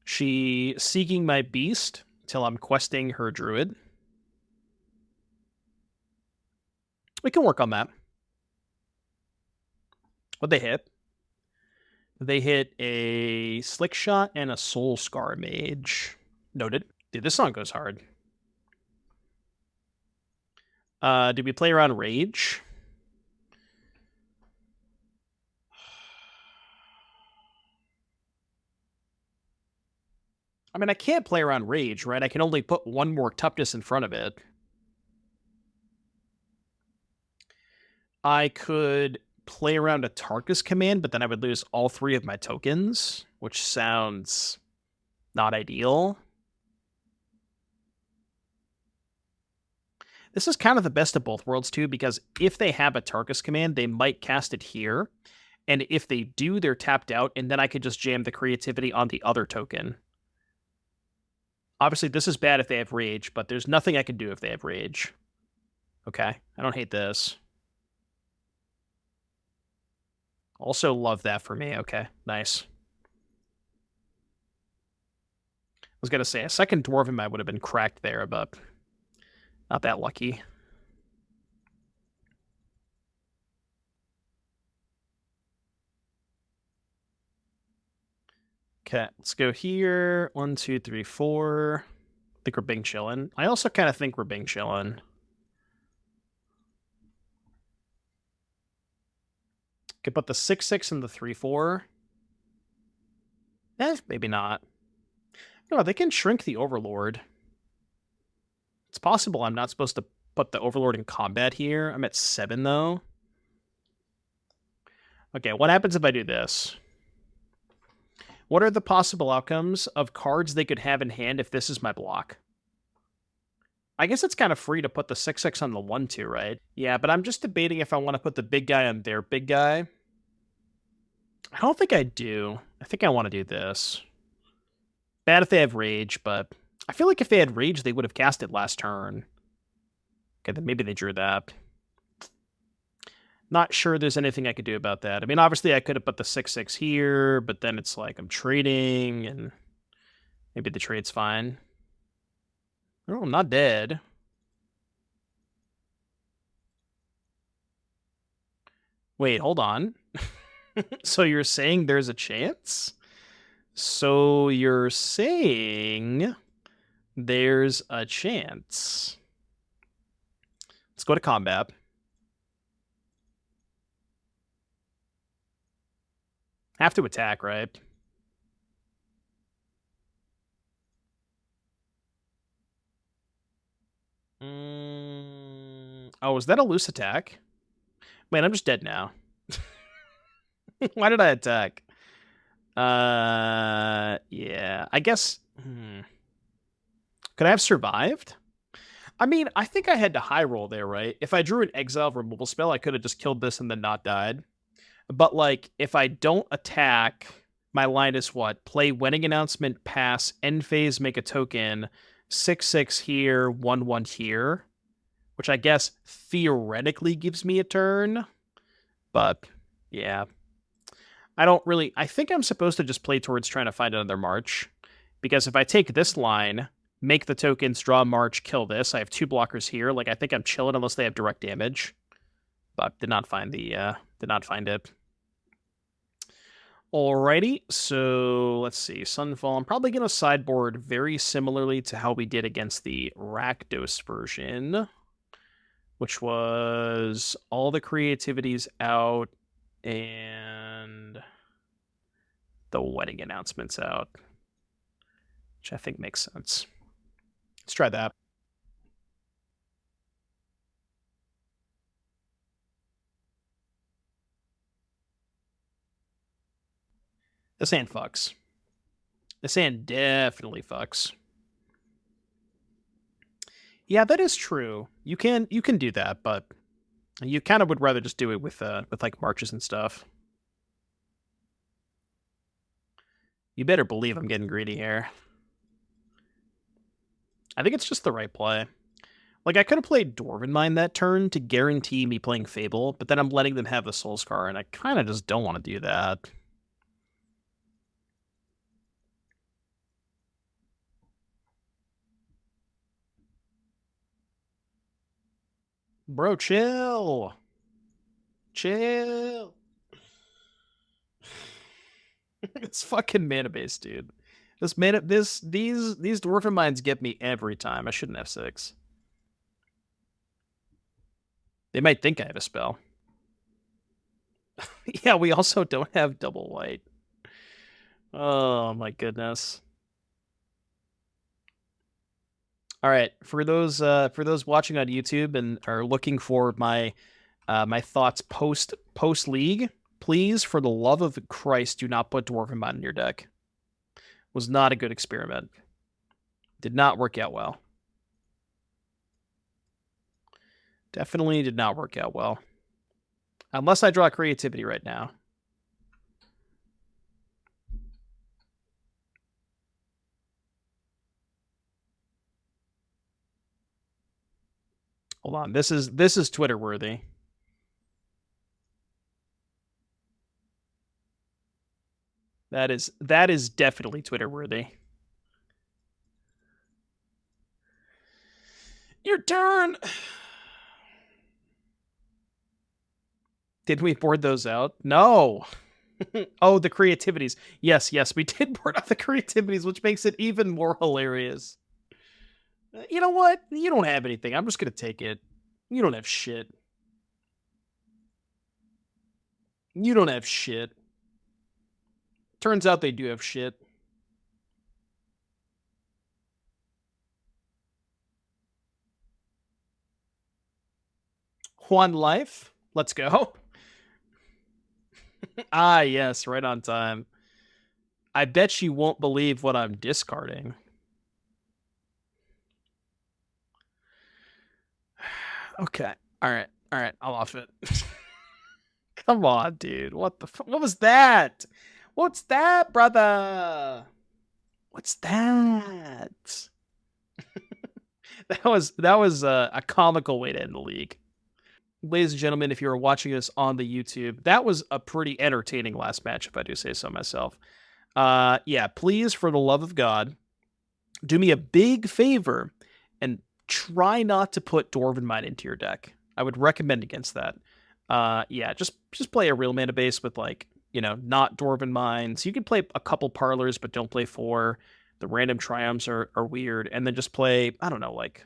Speaker 1: She seeking my beast till I'm questing her druid. We can work on that. What'd they hit? They hit a Slick Shot and a Soul Scar Mage. Noted. Dude, this song goes hard. Did we play around Rage? I mean, I can't play around Rage, right? I can only put one more toughness in front of it. I could play around a Tarkus command, but then I would lose all 3 of my tokens, which sounds not ideal. This is kind of the best of both worlds, too, because if they have a Tarkus command, they might cast it here. And if they do, they're tapped out, and then I could just jam the creativity on the other token. Obviously, this is bad if they have Rage, but there's nothing I can do if they have Rage. Okay, I don't hate this. Also love that for me. Okay, nice. I was going to say, a second Dwarven Mine would have been cracked there, but not that lucky. Okay, let's go here. 1, 2, 3, 4. I think we're being chillin'. I also kind of think we're being chillin'. Could put the 6/6 and the 3/4. Maybe not. No, they can shrink the Overlord. It's possible I'm not supposed to put the Overlord in combat here. I'm at 7, though. Okay, what happens if I do this? What are the possible outcomes of cards they could have in hand if this is my block? I guess it's kind of free to put the 6/6 on the 1/2, right? Yeah, but I'm just debating if I want to put the big guy on their big guy. I don't think I do. I think I want to do this. Bad if they have Rage, but I feel like if they had Rage, they would have cast it last turn. Okay, then maybe they drew that. Not sure there's anything I could do about that. I mean, obviously I could have put the 6/6 here, but then it's like I'm trading, and maybe the trade's fine. Oh, I'm not dead. Wait, hold on. So you're saying there's a chance? So you're saying there's a chance. Let's go to combat. Have to attack, right? Oh, is that a loose attack? Wait, I'm just dead now. Why did I attack? Yeah. I guess... Could I have survived? I mean, I think I had to high roll there, right? If I drew an exile removal spell, I could have just killed this and then not died. But, like, if I don't attack, my line is what? Play Wedding Announcement, pass, end phase, make a token, 6/6 here, 1/1 here, which I guess theoretically gives me a turn. But, yeah. I think I'm supposed to just play towards trying to find another march. Because if I take this line, make the tokens, draw a march, kill this, I have 2 blockers here. Like, I think I'm chilling unless they have direct damage. But did not find it. Alrighty, so let's see. Sunfall. I'm probably going to sideboard very similarly to how we did against the Rakdos version, which was all the creativities out and the wedding announcements out, which I think makes sense. Let's try that. This hand fucks. This hand definitely fucks. Yeah, that is true. You can do that, but you kind of would rather just do it with like marches and stuff. You better believe I'm getting greedy here. I think it's just the right play. Like, I could have played Dwarven Mine that turn to guarantee me playing Fable, but then I'm letting them have the Soulscar, and I kind of just don't want to do that. Bro, chill. Chill. It's fucking mana based, dude. These Dwarven Mines get me every time. I shouldn't have 6. They might think I have a spell. Yeah, we also don't have double white. Oh my goodness. All right, for those watching on YouTube and are looking for my my thoughts post league, please, for the love of Christ, do not put Dwarven Mine in your deck. Was not a good experiment. Did not work out well. Definitely did not work out well. Unless I draw creativity right now. Hold on. This is Twitter worthy. That is definitely Twitter worthy. Your turn. Did we board those out? No. Oh, the creativities. Yes, we did board out the creativities, which makes it even more hilarious. You know what? You don't have anything. I'm just going to take it. You don't have shit. You don't have shit. Turns out they do have shit. One life. Let's go. Ah, yes, right on time. I bet you won't believe what I'm discarding. Okay. All right. All right. I'll off it. Come on, dude. What the what was that? What's that, brother? What's that? That was a comical way to end the league. Ladies and gentlemen, if you are watching this on the YouTube, that was a pretty entertaining last match, if I do say so myself. Yeah, please, for the love of God, do me a big favor and try not to put Dwarven Mine into your deck. I would recommend against that. Yeah, just play a real mana base with, like, you know, not Dwarven Mines. You can play a couple Parlors, but don't play 4. The random Triomes are weird. And then just play, I don't know, like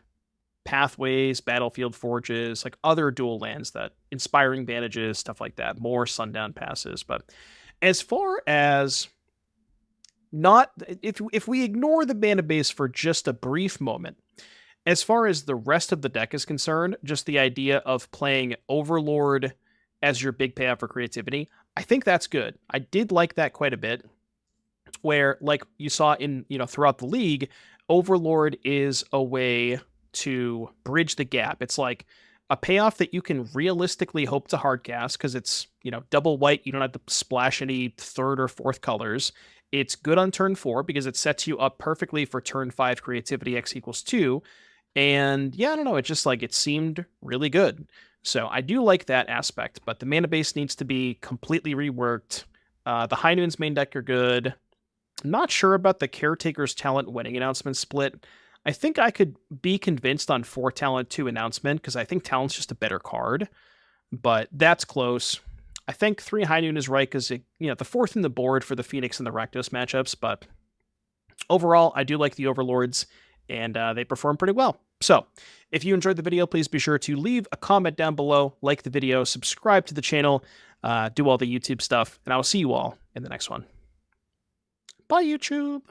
Speaker 1: Pathways, Battlefield Forges, like other dual lands, that Inspiring Bandages, stuff like that. More Sundown Passes. But as far as not, if we ignore the mana base for just a brief moment, as far as the rest of the deck is concerned, just the idea of playing Overlord as your big payoff for creativity, I think that's good. I did like that quite a bit, where, like you saw in, you know, throughout the league, Overlord is a way to bridge the gap. It's like a payoff that you can realistically hope to hardcast because it's, you know, double white. You don't have to splash any third or fourth colors. It's good on turn 4 because it sets you up perfectly for turn 5 creativity X equals 2. And yeah, I don't know, it just, like, it seemed really good. So I do like that aspect, but the mana base needs to be completely reworked. The High Noon's main deck are good. Not sure about the Caretaker's talent wedding announcement split. I think I could be convinced on 4 talent 2 announcement because I think talent's just a better card, but that's close. I think 3 High Noon is right because, you know, the 4th in the board for the Phoenix and the Rakdos matchups, but overall, I do like the Overlords, and they perform pretty well. So, if you enjoyed the video, please be sure to leave a comment down below, like the video, subscribe to the channel, do all the YouTube stuff, and I will see you all in the next one. Bye, YouTube!